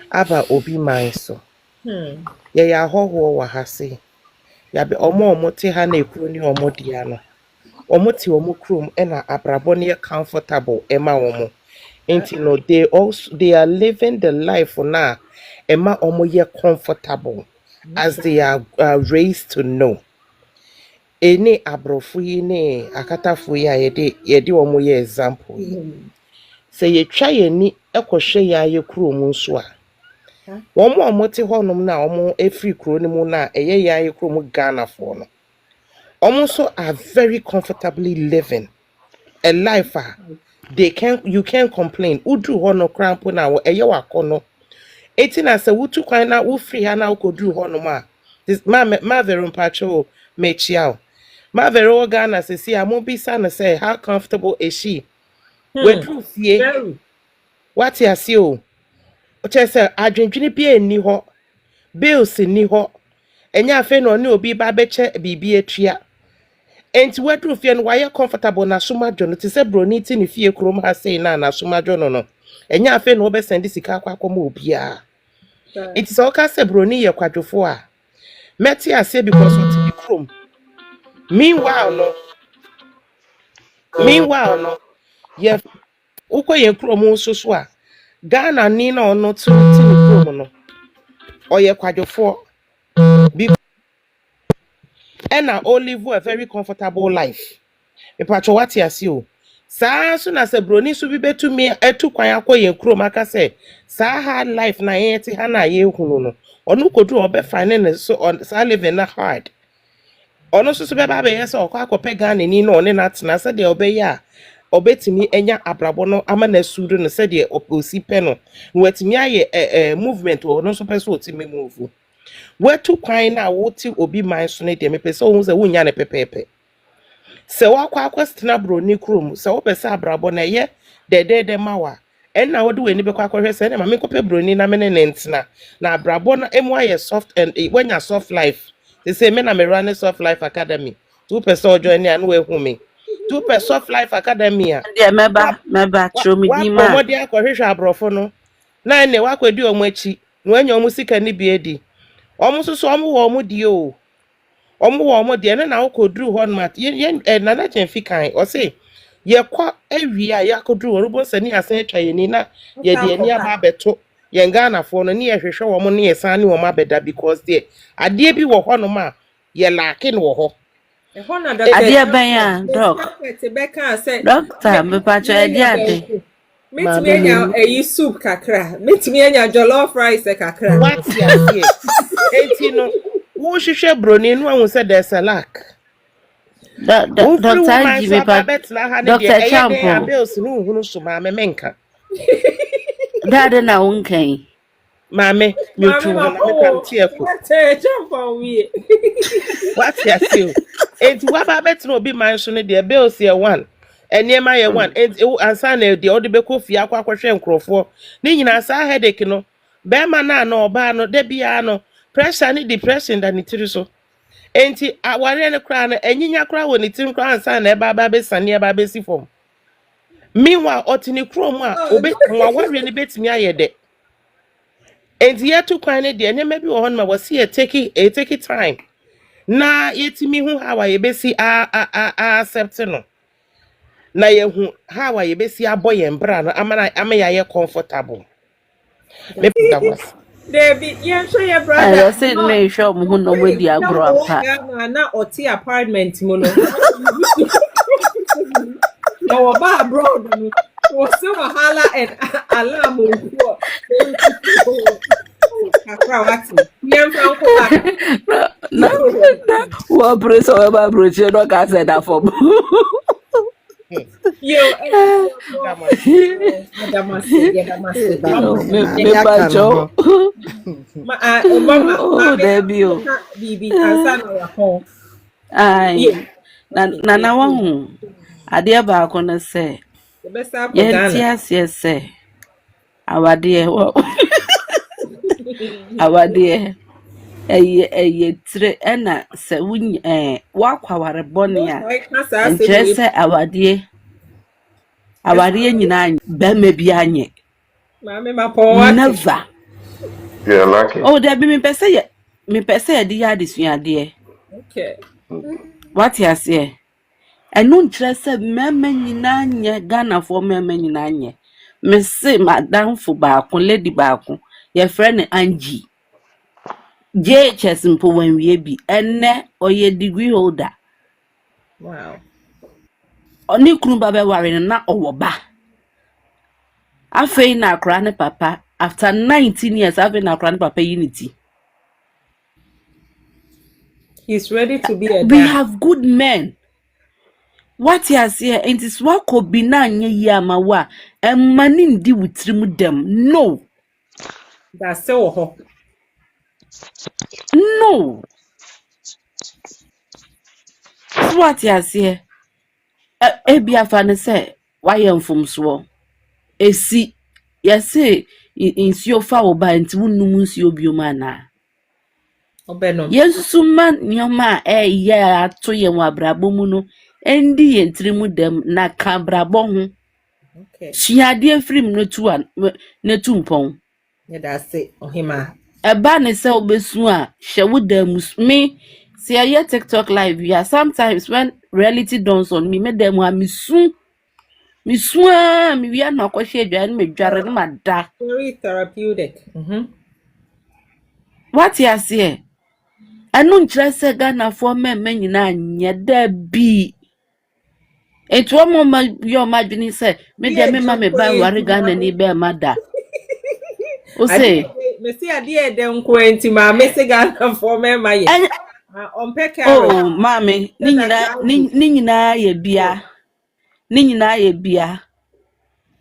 [SPEAKER 10] aba obi my so ya ho wa hase ya be omo te ha na ekuro ni omo dia no omo te omo chrome e na abrabo ne comfortable ema omo enti no they are living the life now ema omo ye comfortable as they are raised to know. Any abrofu ne akatafu ya yede omo ye example. Say ye twa ye ni ekohwe ya ye kuro mu nso a. Omo te honom na omo efri kuro ni mu na eye ya ye kuro mu Ghana for no. Omo so are very comfortably living a life you can't complain. Udu hono crampo na eye wakono. Etina se wutu kwan na wo free ha na wo kodru honom a. This ma very mpacho mechiao. Ma very Ghana se see amobisa na say how comfortable is she? We true fie. What ya see o? Oche say adwendwene bia ni ho. Bills ni ho. Enya afa no ne obi ba beche bibi atua. Enti we true fie no why comfortable na somadwo no te say broni ti ne fie krom ha say na somadwo no. Enya afa no be send sika akwa obi a. It is all ka say broni ye kwadwofo a. Meti ase because what be chrome. Meanwhile no ye ukọ ye chrome so a Ghana ni na ono to chrome no oye kwadwofo and I all live a very comfortable life. Me patcho what ya see o saa so na se broni so bi betumi etu kwan akọ ye chrome aka say saa hard life na ye ti ha na ye hunu no onu kodu obe finance so on saa living na hard. Ono so be ba be yes akọ Ghana ni no ne na tena se de obe ya obetimi enya abrabo no ama na suru no se de osi pe no wetimi aye movement ono so pe so otimi move wetu kwan na woti obi man so ne de me pe se ohun se wunya ne pepepe se wakwa akwestina broni krom se wo pe se abrabo na ye de mawa enna wo de we ni be kwa hwe se ne ma me kope broni na me ne ntina na abrabo na emu aye soft and when ya soft life. They say me na me run Soft Life Academy. 2% join ni anu ehu me. 2% Soft Life Academy a.
[SPEAKER 3] Yeah, meba show me di ma.
[SPEAKER 10] Wa mo dia kwahwehwe abrofo no. Na ene wa kwadi omo achi. No anya omo sika ni bi edi. Omo so omo wo omo die o. Omo wo omo die na wo kodru hon mat. Ye na na chen fi kan. O say ye kwa ewi a yakodru orubo sani asen twa ye ni na ye de ani aba beto. yen Ghana for no ne hwehwe wo mo ne yesan ne wo ma beda because there ade bi wo ho no ma ye laake no wo ho
[SPEAKER 3] ade ben ya doc doctor me pa cho ade
[SPEAKER 2] Meet me a soup kakra. Meet me a jollof rice kakra.
[SPEAKER 10] What's your here? 18 no. Wo hwehwe broni no hu say there's a lack.
[SPEAKER 3] Doctor Jimmy pa Doctor Champo.
[SPEAKER 10] Abels no hunu so ma me menka.
[SPEAKER 3] Dade na wonkan.
[SPEAKER 10] Mame, you too na me pam tieko.
[SPEAKER 2] Champo we.
[SPEAKER 10] What's your seal? Enti wa ba bet no be man so no de bills here one. Eniema ye one ansa na de ode beko fie akwa kwahwe nkrofo ni nyina sa headache no be ma na na oba no de bia no pressure ni depression da ni tiri so enti aware ne kra no enyinya kra wo ni tim kra ansa na e ba be sane e ba be si fom meanwhile otini krom a obe nwa ware ni betimi aye de enti yetu kwan ne de enyema bi wo ho no ma wasi e take time na yetimi hu hawa ye be si accept no na yehu how ye be si aboy embra no ama ya comfortable me that was
[SPEAKER 2] David yen show your brother
[SPEAKER 3] I said me show mo hu no we di agro apa
[SPEAKER 2] na oti apartment mo no na wo ba abroad no wo so wahala and alarm ko akra wati yen fa ko ba
[SPEAKER 3] na wo preso we ba broche no ka say that for
[SPEAKER 2] yo
[SPEAKER 3] me bacho mama debio
[SPEAKER 2] bibi asana ya ho
[SPEAKER 3] ai na wa hu ade ba ko na se ye tia se awade awade eye tre na se wun wakwaware bone a nche se awade nyina ba me bi anye
[SPEAKER 2] mama mapo
[SPEAKER 3] never
[SPEAKER 4] Yeah, lucky.
[SPEAKER 3] oh there be me pese di ya disuade
[SPEAKER 2] okay
[SPEAKER 3] what you say enu nche se meme nyina anye Ghana for meme nyina anye me se madam fu ba ko lady ba ko ye friend Angie JHS mpo wanwie bi enne oye degree holder.
[SPEAKER 2] Wow.
[SPEAKER 3] Oni kunu ba be ware na owoba. Afei na akra ne papa after 19 years afei na akra ne papa unity.
[SPEAKER 2] He's ready to be a dad.
[SPEAKER 3] We have good men. What you say it is what could be na nye yama wa and mani ndi wutrim dem. No.
[SPEAKER 2] That's so
[SPEAKER 3] No. What you say? Ebi afane say why mfom so. Esi yase insuo fa oba nti wunum nsuo bioma na.
[SPEAKER 2] Obenom.
[SPEAKER 3] Yesu man nyoma ya ato ye wabrabo mu no endi ye ntirimu dem na ka brabo ho.
[SPEAKER 2] Okay.
[SPEAKER 3] Shiade afrim no tuan na tumpon.
[SPEAKER 2] Yeah, that's it. Ohima.
[SPEAKER 3] Eba ne se obesu a hyewo dem me see I TikTok live ya sometimes when reality dawns on me dem a misu mi wi na kwahye adwan me dware ne mada.
[SPEAKER 2] Very therapeutic.
[SPEAKER 3] What you say? Anu nkyerɛ sɛ Ghana for men nyina anya da bi. Etwo mo ma yo madwini sɛ me de me ma me ba ware Ghana ni be mada. O say
[SPEAKER 2] me see ade de nko enti ma me se Ghana for men ma ye. On peke
[SPEAKER 3] oh mami ni nyina ye bia. Ni nyina ye bia.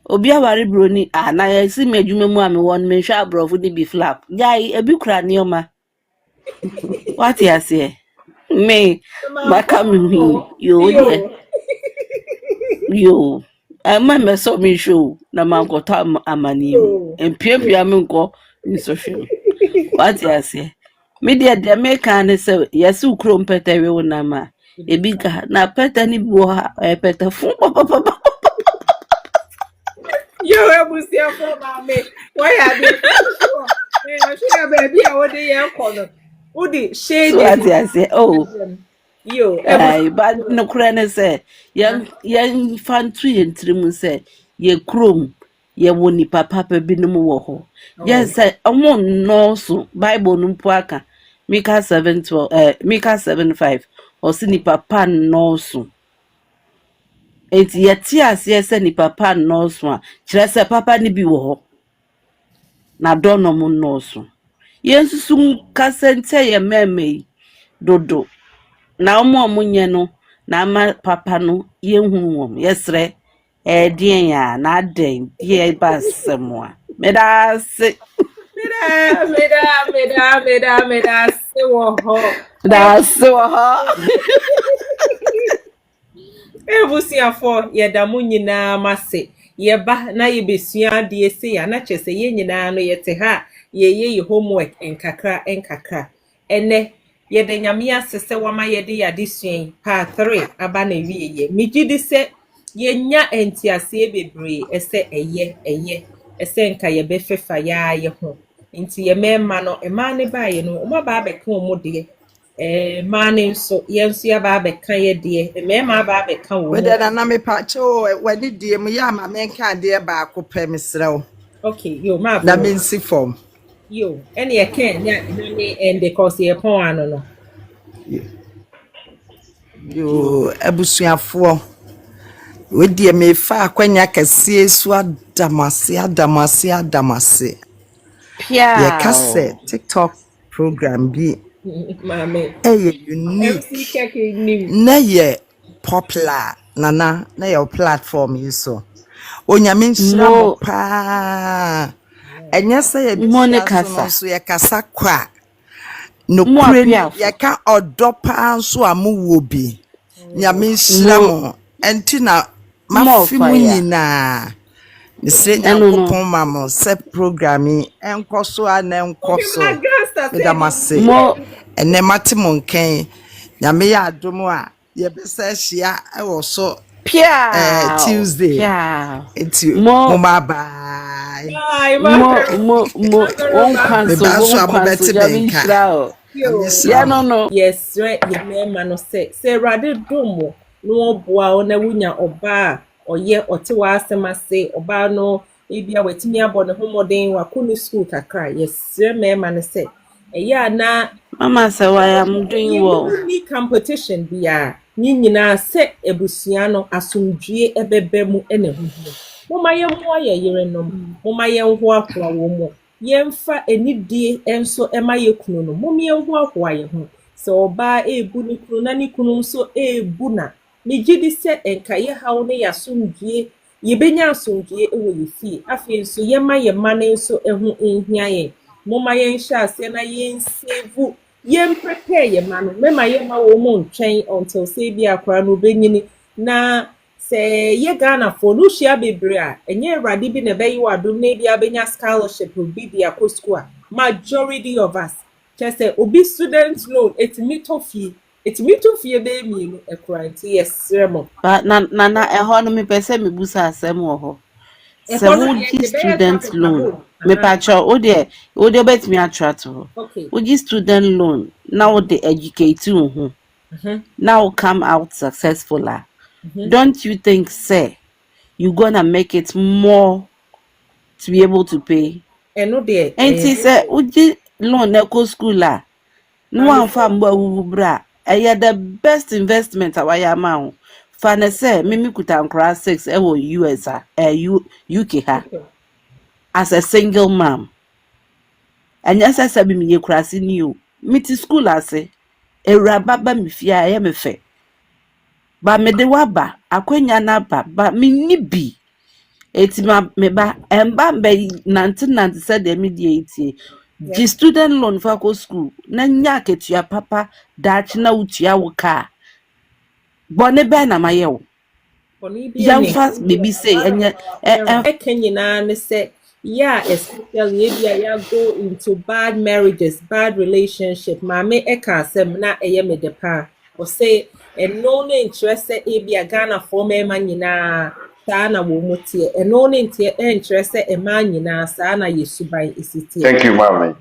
[SPEAKER 3] Obi aware broni na ye si me adwuma mu a me won me hwa abrofo ni bi flap. Guy ebi kura neoma. What you say? Me, my coming yo. I'm so me show. Na man go tam amani. And pia me go in social. What you say? Me dear the American say yes u krom pete we na ma. E biga na pete ni bo pete fu.
[SPEAKER 2] Yo ebusia for mama. Why are you? I'm sure baby I would dey call. Udi shade.
[SPEAKER 3] So what you say? Oh.
[SPEAKER 2] Yo,
[SPEAKER 3] but no crane say, young fan tree and trim say, ye chrome, ye wo nipa papa binom wo ho.
[SPEAKER 2] Oh,
[SPEAKER 3] Yes, omo no so Bible no mpo aka Micah 7:12 Micah 7:5 o si nipa pa no so. Enti yeti ase se nipa pa no so a kire se papa ni bi wo ho. Na do no mo no so. Yensusu kasente ye meme dodo. Na omo nye no na ama papa no yenhu wom yesre dien ya na den die ba semwa meda se
[SPEAKER 2] meda se wo ho.
[SPEAKER 3] da so ha
[SPEAKER 2] Ebusiafo yeda mu nyinaa mase yeba na yebesua de ese ya na kyese ye nyinaa no yete ha ye homework enkakra ene yede nyame asese wama yede yade suan part 3 aba na wieye migidi se yenya entiase bebre ese ese nka ye befefa ya ye ho nti ye mema no ema ne ba ye no o ma ba beka o mo de mane so yenso ya ba beka ye de mema ba beka wo
[SPEAKER 11] Whether na me pacho when the dear me ya ma menka de ba ko pemisrew.
[SPEAKER 2] okay yo ma
[SPEAKER 11] Na
[SPEAKER 2] bo
[SPEAKER 11] me nsi form.
[SPEAKER 2] yo ene ye ken ya ni ende cause ye pon ano no
[SPEAKER 11] Yo abusuafo. We dear me fa akwanya kase su adamase. Ye kase
[SPEAKER 3] piao
[SPEAKER 11] TikTok program bi
[SPEAKER 2] mame MC
[SPEAKER 11] unique.
[SPEAKER 2] keke ni
[SPEAKER 11] Na ye popular na your platform yi so. Onyame nhyira mo
[SPEAKER 3] mo
[SPEAKER 11] pa. Enya say ye bisia
[SPEAKER 3] Monica
[SPEAKER 11] so no
[SPEAKER 3] sa
[SPEAKER 11] so ye kasa kwa. No
[SPEAKER 3] mo
[SPEAKER 11] kure ni
[SPEAKER 3] apiafo
[SPEAKER 11] yaka odopa nso amuwo bi. Nyame nhyira
[SPEAKER 3] mo
[SPEAKER 11] mo. Enti na
[SPEAKER 3] mo
[SPEAKER 11] mafi mu
[SPEAKER 3] fire
[SPEAKER 11] nyina. Mesre
[SPEAKER 3] eno no
[SPEAKER 11] nyankopon mamo se programming enkoso ana
[SPEAKER 2] okay my
[SPEAKER 11] enkoso.
[SPEAKER 2] gangster say
[SPEAKER 11] Medamase.
[SPEAKER 3] mo
[SPEAKER 11] Ene mate mo nken. Nyame ya adomo a ye besa hia e wo so Tuesday.
[SPEAKER 3] piao
[SPEAKER 11] Enti mo
[SPEAKER 3] mo
[SPEAKER 11] bye.
[SPEAKER 2] bye
[SPEAKER 3] mo
[SPEAKER 11] Me
[SPEAKER 3] one
[SPEAKER 11] ba so
[SPEAKER 3] kwanso
[SPEAKER 11] amobeti
[SPEAKER 3] jami
[SPEAKER 11] benka.
[SPEAKER 3] shira
[SPEAKER 11] Nyame
[SPEAKER 2] yo
[SPEAKER 3] ya
[SPEAKER 11] hyira
[SPEAKER 3] no
[SPEAKER 11] mo.
[SPEAKER 3] no
[SPEAKER 2] yes right ye mema no say rade domo no oboa o na wunya oba oye ote wa asema say oba no ebia wetimi abo ne homoden wa kunu school kakra yes mema no say eya na
[SPEAKER 3] mama say why I'm doing well
[SPEAKER 2] ye ni competition bia ni nyina se ebusua no asomdwie ebebe mu ene ho moma ye mo ye yerenom moma ye ho akwa wo mo yemfa enidie enso ema ye kunu no mom ye ho akwa ye ho se oba ebu ni kunu na ni kunu nso ebu na megidi se enka ye hawo ne yasomdwie ye benya asomdwie ewo ye fie afi nso ye ma ye mane nso eho enhia ye moma ye nhya ase na ye save yem prepare ye ma no mema ye ma wo mo ntwen until say bi akra no benyini na se ye Ghana for no shia bebre a enye awrade bi na be yi wadom na bi abenya scholarship bi bi akọ school a majority of us just say obi student loan etimi tofie be mi no ekra nti yes remo
[SPEAKER 3] but na eho no me pese me busa asem wo ho
[SPEAKER 2] e
[SPEAKER 3] se
[SPEAKER 2] hono
[SPEAKER 3] wo
[SPEAKER 2] ye
[SPEAKER 3] gi
[SPEAKER 2] the better
[SPEAKER 3] student
[SPEAKER 2] topic
[SPEAKER 3] loan
[SPEAKER 2] abo
[SPEAKER 3] me pacho o de bet me attract ho
[SPEAKER 2] okay
[SPEAKER 3] wo gi student loan now the educate you ho now come out successful don't you think say you gonna make it more to be able to pay
[SPEAKER 2] eno de
[SPEAKER 3] and say wo gi loan na go school no one fa mbo awubra the best investment awaya ma ho fa na say mimi kuta nkra 6 e wo US UK ha as a single mom anya sasa bi me kurase ni o miti school ase ewura baba me fia ya me fe ba me de waba akwanya na ba me ni bi etima me ba emba mbe 1990 de me die etie
[SPEAKER 2] yeah
[SPEAKER 3] G student loan for go school na nya ketua papa daach na utua wo ka bone be na maye wo
[SPEAKER 2] Oni bi ene
[SPEAKER 3] yamfa baby say enye
[SPEAKER 2] Kenyina ne say yeah especially if ya go into bad marriages bad relationship mame eka asem na eye me de pa o say eno no interest e bia Ghana for me ma nyina saa na wo mutie eno no interest e ma nyina saa na yesuban isitie
[SPEAKER 4] Thank you, Mami.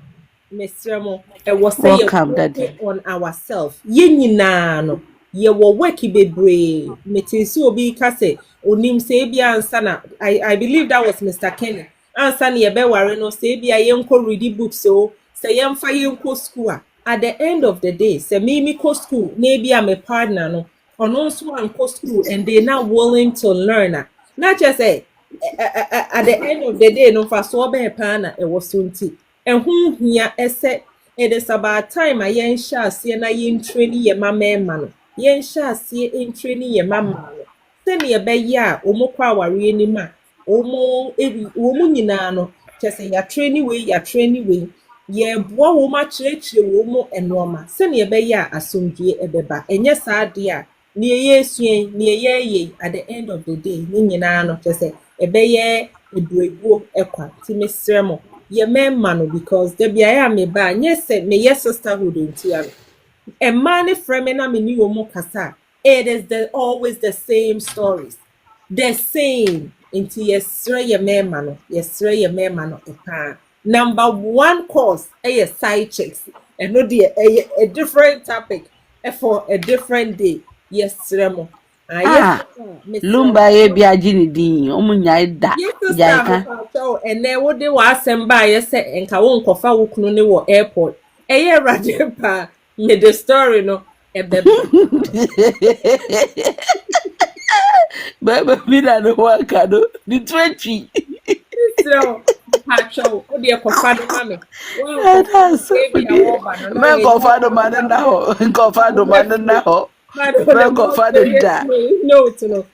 [SPEAKER 2] mesremo e wo say you
[SPEAKER 3] welcome
[SPEAKER 2] working
[SPEAKER 3] daddy
[SPEAKER 2] on ourselves ye nyina no ye wo work bebre metesi obi ka say onim say bia ansa na I believe that was Mr. Kenny ansa na ye be ware no say bia ye nko read books so say ye mfa ye nko school at the end of the day say me ko school na bia me partner no ono nso anko school and they now willing to learn not just say at the end of the day no fa so be pa na e wo so nti ehun hia ese it is about time a yen sha se na yen training ye mama no yen sha se en training ye mama no se ne be ya omokwa aware ni ma omo nyina no chese ya training we ye boa wo ma chirechire wo mo enoma se ne be ya asomdue ebeba enye saade a ne ye suen ne ye at the end of the day ni nyina no chese ebe ye edueguo ekwa ti mesremo ye memma no because the biya me ba yes me yes sisterhood ntia a man frame na me ni omo kasa it is always the same stories the same into yesre ye memma no epa number one cause side chicks and no dey a different topic for a different day yesre mo
[SPEAKER 3] Lumba ye bi agini din omunyai da jaika
[SPEAKER 2] and then what they were sent by yes and ka won kofa wo kunu ne wo airport eye rade pa me the story no e bebe
[SPEAKER 3] baba mi na no waka no the 20
[SPEAKER 2] so pacho o de kofa do mame
[SPEAKER 3] me kofa do man na ho kofa do man na ho me kofa do da
[SPEAKER 2] no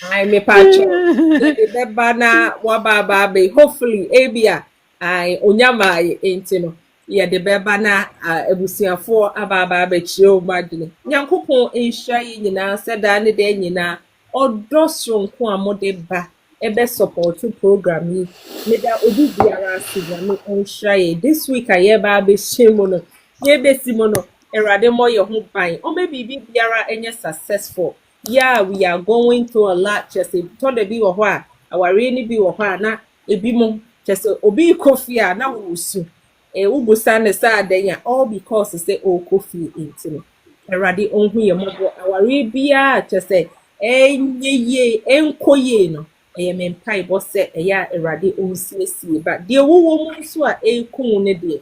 [SPEAKER 2] I me pacho the bana wa baba be hopefully abia I onyama enti no ye de beba na ebusiafo ababa be chiro madine nyankopon enhia yi nyina seda ne de nyina odosro nko amode ba ebe support program yi me da obi biara asiga me enhia yi this week aye ba be shemo no ye be simo no erade mo ye ho ban o me bibi biara enye successful. Yeah, we are going through a lot. Just a ton of be or our rainy be or na a bimo just obi coffee na wusu e ubusan the sad then all because say oh coffee into already on who your mother our bia just say ye enkoye no e men pai bo say ya already on see but the wo mu so a ekun ne de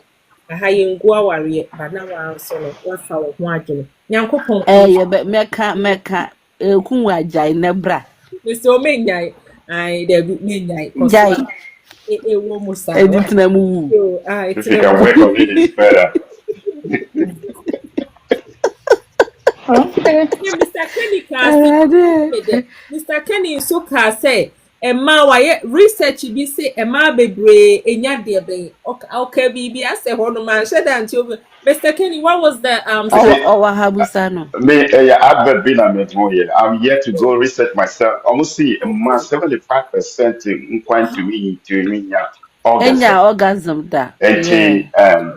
[SPEAKER 2] aha ye ngo aware ba na wa so no wa fa wo ho adwene nyankopon
[SPEAKER 3] ye meka kunwa jai nebra
[SPEAKER 2] Mr. Omenyai I there be menyai
[SPEAKER 3] jai
[SPEAKER 2] wo musa
[SPEAKER 3] editina mu
[SPEAKER 4] if you can work on it it's better.
[SPEAKER 7] Okay.
[SPEAKER 2] Mr. Kenny so ka say Emma why research be say Emma bebre enya de ben okay bibi ase hono man sheda until Mr. Kenny what was the
[SPEAKER 3] habusa no
[SPEAKER 4] Me advert been a here. I'm yet to go research myself. Almost see 75% inclined to me orgasm.
[SPEAKER 3] Orgasm da
[SPEAKER 4] And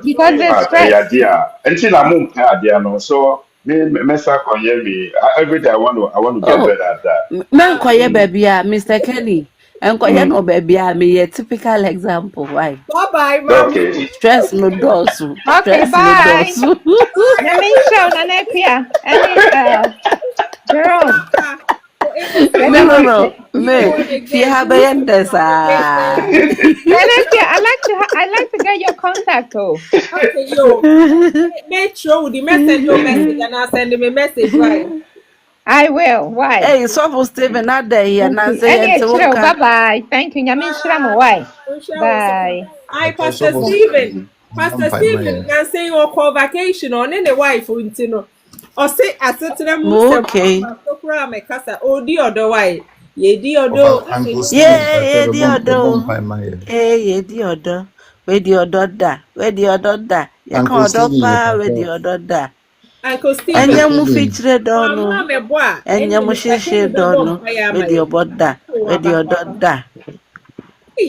[SPEAKER 7] Because
[SPEAKER 4] in
[SPEAKER 7] the
[SPEAKER 4] fact,
[SPEAKER 7] stress.
[SPEAKER 4] idea. Until I'm no. So me every day I want to get better at that.
[SPEAKER 3] Man koye baby Mr. Kenny and koye no baby me a typical example why
[SPEAKER 2] bye mama
[SPEAKER 4] Okay.
[SPEAKER 3] stress no dosu
[SPEAKER 7] Okay,
[SPEAKER 3] stress no
[SPEAKER 7] bye.
[SPEAKER 3] dosu
[SPEAKER 7] Nyamisha unanepia. Any Jerome.
[SPEAKER 3] no me fi habayende sa
[SPEAKER 7] I like to get your contact though.
[SPEAKER 2] okay yo make sure the message and I'll send him a message right
[SPEAKER 7] I will. Why?
[SPEAKER 3] hey so Stephen not there here na say
[SPEAKER 7] Any
[SPEAKER 3] ente
[SPEAKER 7] bye bye. Thank you. Nyamisha mo why? Bye.
[SPEAKER 2] I Pastor Stephen now say you call vacation on any wife no or say asetena mu
[SPEAKER 3] okay
[SPEAKER 2] so kura me kasa odi odo why ye di odo
[SPEAKER 3] yeah di odo ye di odo we di odo da ye kan odo pa we di odo da
[SPEAKER 2] Uncle Stephen
[SPEAKER 3] enya mu feature do no enya mu sheshe do no we di oboda we di odo da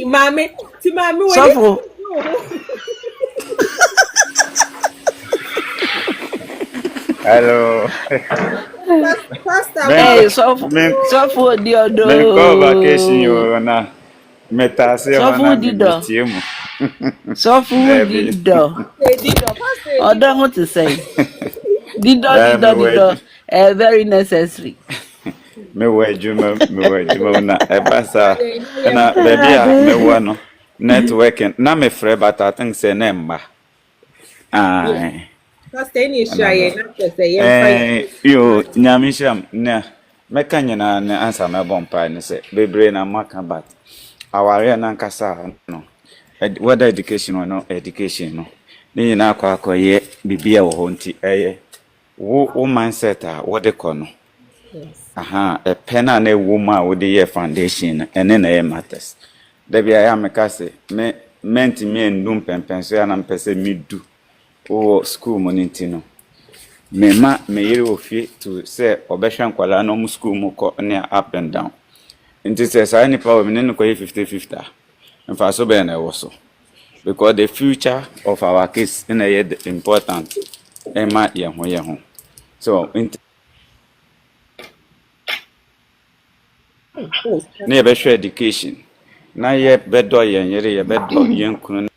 [SPEAKER 2] mami ti mami we
[SPEAKER 3] sofo
[SPEAKER 12] Hello.
[SPEAKER 3] Hey, sofo di odo.
[SPEAKER 12] Men ko vacation yo na. Metase ho na
[SPEAKER 3] metiemu. Sofo di do. Odo ho to say. Dido. Very necessary.
[SPEAKER 12] Me were na ebasa na baby a me no networking na me frɛ but I think say na mba.
[SPEAKER 2] Pastor ni shaye na pese ye
[SPEAKER 12] yo nyamisham na meka nyina na answer me bompa ni say bebre na maka but aware na nkasa no whether education or no education no ni nyina akwakoye bibia wo ho nti wo mindset a wo de kono. Aha, a pen and a woman with the year foundation and then a matters. There be I am a case, meant me and doom pension and person me do. Oh, school money tino. Me ma me you fit to say obeshan kwala no school mo near up and down. And this says I any power me no 50-50. And for so be na also. Because the future of our kids in a year important. Emma ye so na ye be share education na ye bedo yen yere ye bedo yen kunu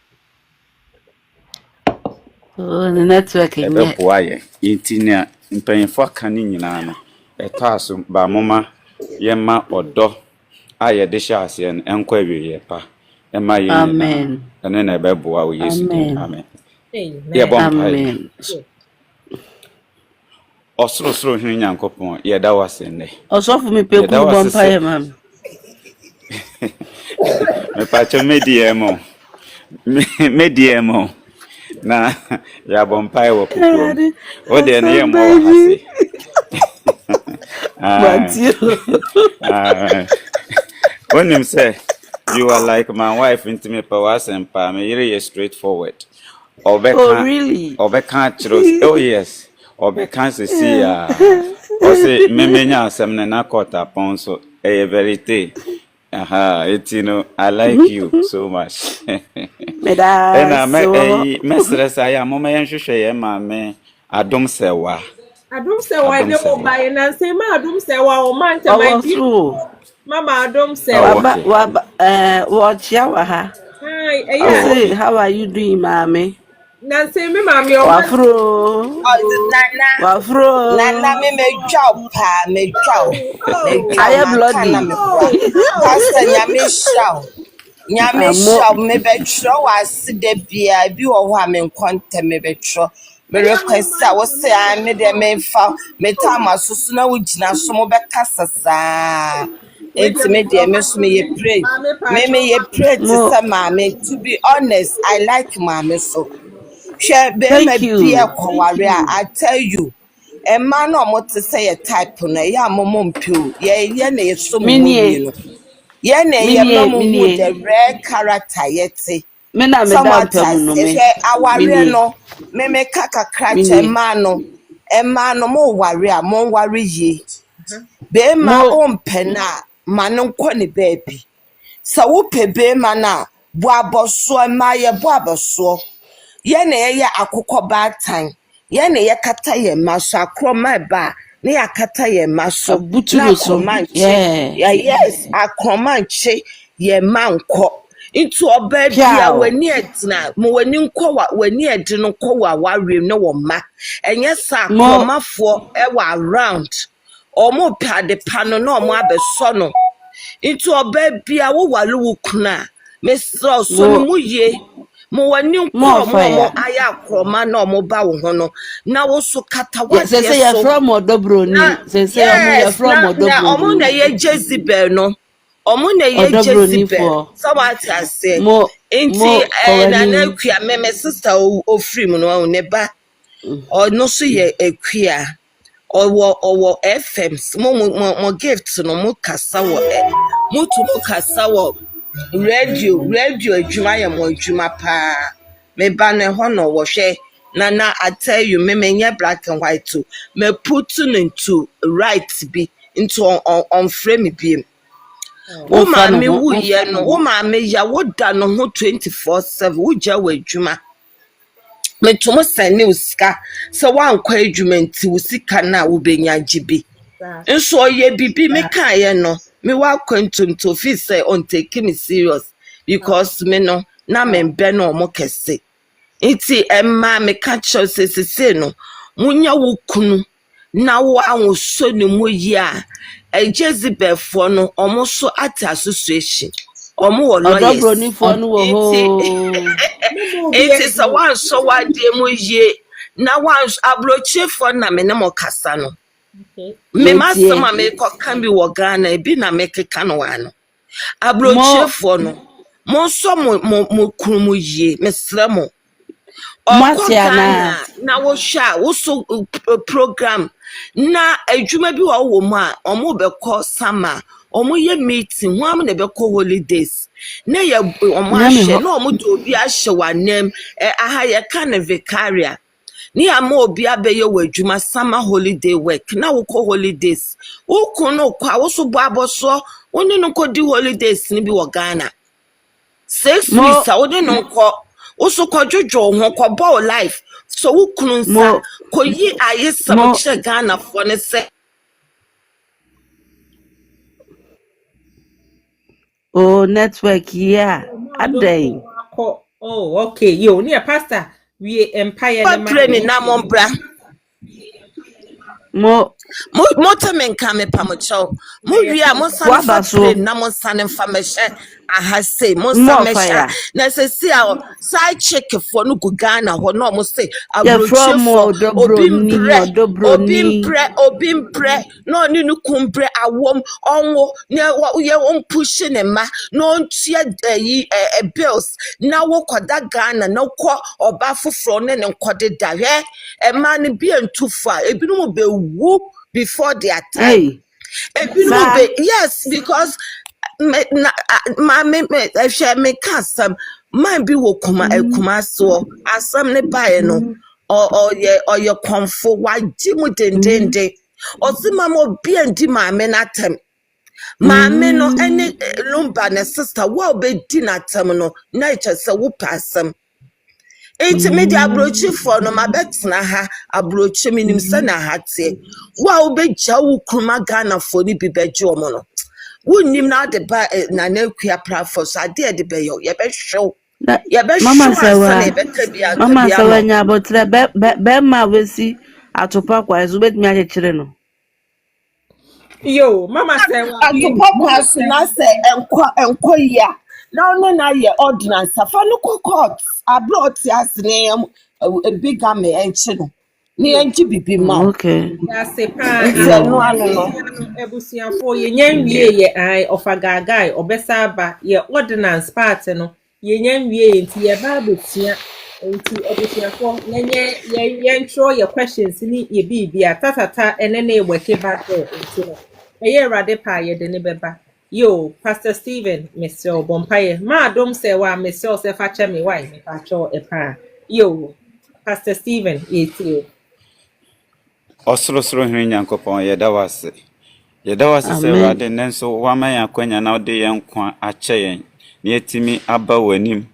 [SPEAKER 3] the network in
[SPEAKER 12] be boa ye intinia mpanfo aka ni nyina no etaso ba moma ye ma odo aye de sha ase en enko awie pa ema ye
[SPEAKER 3] amen
[SPEAKER 12] ene na be boa wo yesu amen
[SPEAKER 2] ye
[SPEAKER 3] amen
[SPEAKER 12] osoro hwin nyankopon ye da wase ne
[SPEAKER 3] osofu me peku bompa ye mam
[SPEAKER 12] me pacho mediemo na ya bompa wo kuku o de ne ye mo hase when him say you are like my wife into me powers and pa me you're straightforward
[SPEAKER 3] oh really
[SPEAKER 12] oh yes Obe can see o say memenya asem na kota pon so e verite it you know I like you so much
[SPEAKER 3] and
[SPEAKER 12] me stress aya mo me hwehwe ye ma me adom sewa
[SPEAKER 2] ne mo bae na say ma adom sewa o man ta my mama adom sewa
[SPEAKER 3] watch ya wa ha
[SPEAKER 2] hi
[SPEAKER 3] how are you doing mommy
[SPEAKER 2] na say me mami o
[SPEAKER 3] wafro
[SPEAKER 11] na me medwa pa medwa
[SPEAKER 3] aye bloody
[SPEAKER 11] pastor nyame shaw me betro wase de bia bi wo ho a me nkonte me betro me request a wo say I me de me fa me time asusu na wo gina so mo be kasasa enti me de me so me ye pray me ye pray to say mama to be honest I like mama so
[SPEAKER 3] thank you
[SPEAKER 11] I tell you a man almost to say a type on a yam pill ye ne so many ye ne the rare character yet
[SPEAKER 3] me na me
[SPEAKER 11] somewhat
[SPEAKER 3] me
[SPEAKER 11] our no me kaka cratch a man mo worry ye be ma on pena man kwani baby so whoop be mana boaboso ma ye boaboso ye na ye akukọ batan ye na ye kata ye maso akroma ba na ya kata ye maso na akromanche yes akromanche ye manko into oba bia wani edina mo wani nkọ wa wani edi no nkọ wa warem na wo ma enye sa akromafo e wa around omo pade pano na omo abeso no into oba bia wo walu wukuna mesro so no mu ye mo wani nkọ mo aya akroma na omo ba wo ho no na wo so kata wa
[SPEAKER 3] de so say you from odobroni say you from odobroni
[SPEAKER 11] omo na ye Jezebel no omo na ye Jezebel so what I say inti na na kwia me sister ofri mu no ne ba o no so ye ekwia owo FMs mo gift no mo kasa wo mo kasa wo radio adwuma ye mo adwuma pa me ba ne ho no wo hwe na I tell you me nya black and white too me put into right be into on frame bi wo ma me wu ye no wo ma me ya wo da no ho 24/7 wo ja wo adwuma me to mo send usika so wan kwa adwuma nti wo sika na wo benya gibe nso ye bibi me kan ye no me wa kwantum to feel say on take me serious because me no na me be no mo kese iti emma me catch us say no munya wo kunu na wo anwoso ne mu yi a Jezebel for no omo so at association omo wo lawyers
[SPEAKER 3] Odobroni for no ho.
[SPEAKER 11] It is a one so what de mu yi na one abroche for na me ne mo kasa no me masama me ko kan bi wo Ghana e bi na me keka no wa no abroche for no mo so mo krumu yi me sremo Ghana na wo sha wo so program na adwuma bi wo mu a omo be ko sama omo ye meeting ho am na be ko holidays na ye omo ahye na omo do obi ahye wanem aha ye kan vicaria ni ama obi abeye wadwuma summer holiday work na wo ko holidays wo ko no kwa wo so bo aboso wo ni no ko di holidays ni bi wo Ghana 6 weeks a wo ni no ko also kojojo ho ko ball life so wo kunu nsa ko yi ayesam che Ghana for ne se
[SPEAKER 3] network adai
[SPEAKER 2] oh okay yo near pastor we empire
[SPEAKER 11] the training na mombra mo tamen kame pamocho mo wi a mo san na mo san information aha say mo san mesha na say see our side check for no go Ghana ho no mo say abroche for obi mpre no ni no kumbre awom onwo ne ye on push ne ma no ntia bills na wo koda Ghana na ko oba foforo ne nkode da he e ma ne bi entufa ebinu mo be wu before their time. Yes, because me custom might be kuma so as some ne buy no or your comfort why jimu dende or see mama be and di my men at them. Mamma no any lumba ne sister well be dinner terminal nature so whoop pass them. It's me the abrochi for no my bet na ha abrochi minim se na ha te wa be jawu kruma Ghana for ni bi bejo mo no wonnim na de ba na na akua platform so ade de be yo ye be show
[SPEAKER 3] mama sawa nya botre be ma wesi atopa kwa ezu betimi akekire no
[SPEAKER 2] yo mama sawa
[SPEAKER 11] atopa kwa so na se enko ya na ye ordinance fa no court abroad as name a big game enchino ni enchi bibi ma
[SPEAKER 3] okay
[SPEAKER 2] ya se pa no ebusia for ye nyanwie ye ai ofagagai obesa ba ye ordinance part no ye nyanwie nti ye ba betia nti ebusia for nenye ye ntro ye questions ni ye bibia tatata ene na eweke back there nti no ye rade pa ye de ne beba. Yo, Pastor Stephen, Mr. Bompaye, ma dom se wa Mr. se fache me wai me pacho e pa. Yo, Pastor Stephen, you.
[SPEAKER 12] Osro hiri Nyankopon yeda wase. Yeda wase se wade nenso wama yakwanya na ode yenkwa ache yen. Ni etimi aba wanim.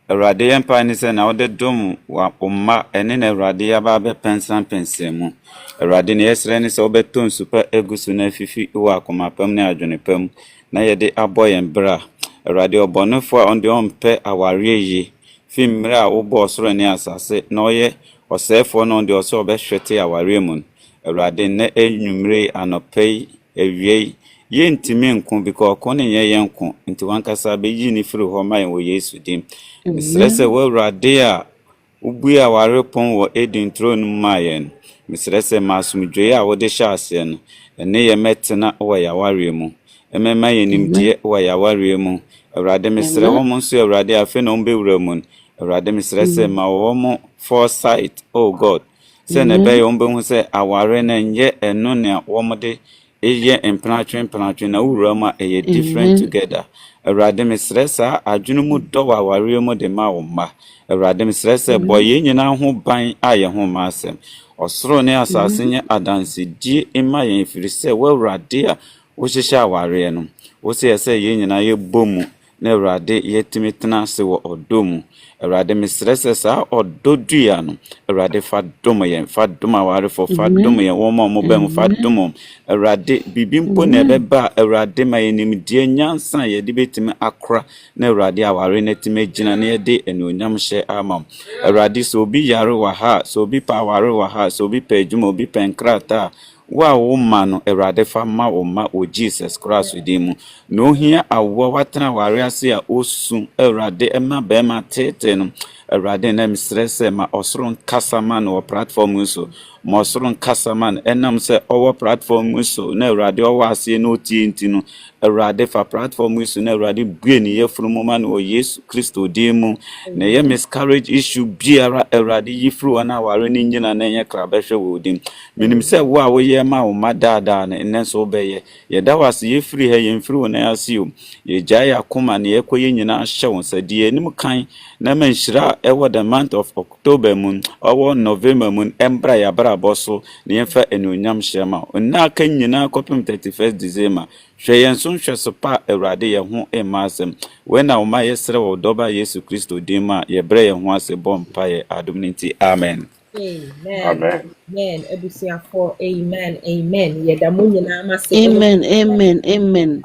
[SPEAKER 12] Awurade yempa ni se na ode dom wa umma ene na awurade yaba be pensem. Awurade ne yesre ni se obeton super egusu na fifi wa akomapam ne adwenepam na yede aboyen bra. Awurade obonefo a onde ompe aware yi. Fimra a wo osoro ne asase na oye osefo na onde oso obehwete aware mun. Awurade ne enwumre anopei ewie ye ntimi nko because ko ne ye yenko nti wankasa be yi ni firi ho man wo Yesu dim. Misrese wo awurade a ubu aware pon wo edin throne mayen. Misrese masumdwe a wo de hyase no ene ye metena wo yaware mu emema ye nimdie wo yaware mu. Awurade misre wo mo nso awurade afe no mbewura mu. Awurade misrese ma wo mo foresight oh God. Se ne be yo mbe hu se aware na nye eno ne wo mo de eye implantation na wura ma eye different together. Awurade misresa adwunu mu do aware mu de ma wo ma. Awurade misresa boye nyina ho ban aye ho ma asem. Osoro ne asase nye adanse die ema ye firi se wo awurade a wo hyehya aware no wo se ye nyina ye bomu na Awurade yɛtumi tena ase wɔ ɔdɔ mu Awurade mesrɛ sɛ saa ɔdɔ dua no Awurade fa dom yɛn fa dom awarefo fa dom yɛn wɔn a wɔbɛn fa dom Awurade bibi mpo na ɛbɛba Awurade ma yɛnim die nyansa a yɛde betumi akora na Awurade aware na tumi gyina na yɛde anuonyam hyɛ ama Awurade sɛ obi yare wɔ ha sɛ obi pa aware wɔ ha sɛ obi pɛ adwuma obi pɛ nkrata wa wo ma no Awurade fa ma wo ma o Jesus Christ di mu no hia awo watena ware ase a osu Awurade ema be ma tete no Awurade na misrɛ sɛ ma ɔsoro nkasa ma no platform so ma ɔsoro nkasa ma no enam sɛ ɔwɔ platform so na Awurade ɔwɔ ase na otie nti no Awurade fa platform so na Awurade bue ne yɛfuru mu ma no Yesu Kristo di mu na yɛ miscarriage issue biara Awurade yifuru na ware ne nyina na yɛ krabɛhwɛ wɔ dim minim sɛ wo a woyɛ ma wo ma daadaa na enenso bɛyɛ yɛda wase yɛfiri ha yɛmfiri wo na yɛase o yɛgyae akoma na yɛkɔyɛ nyina hyɛ wo nsa die nim kan na manhyira ɛwɔ the month of October mun ɔwɔ November mun embra yabra boso na yɛmfa anuonyam hyɛ ma onna ka nyina kɔpem 31st December hwɛ yɛn so hwɛ so pa Awurade yɛn ho ɛma asɛm wɛna wo ma yɛsrɛ wɔ dɔba Yesu Kristo din ma yɛbrɛ yɛn ho ase bɔ mpa yɛ adom ne nti amen.
[SPEAKER 2] Amen. Amen. Ebusiafo. Amen. Amen. Yɛda mo nyinaa ma se.
[SPEAKER 3] Amen. Amen. Amen.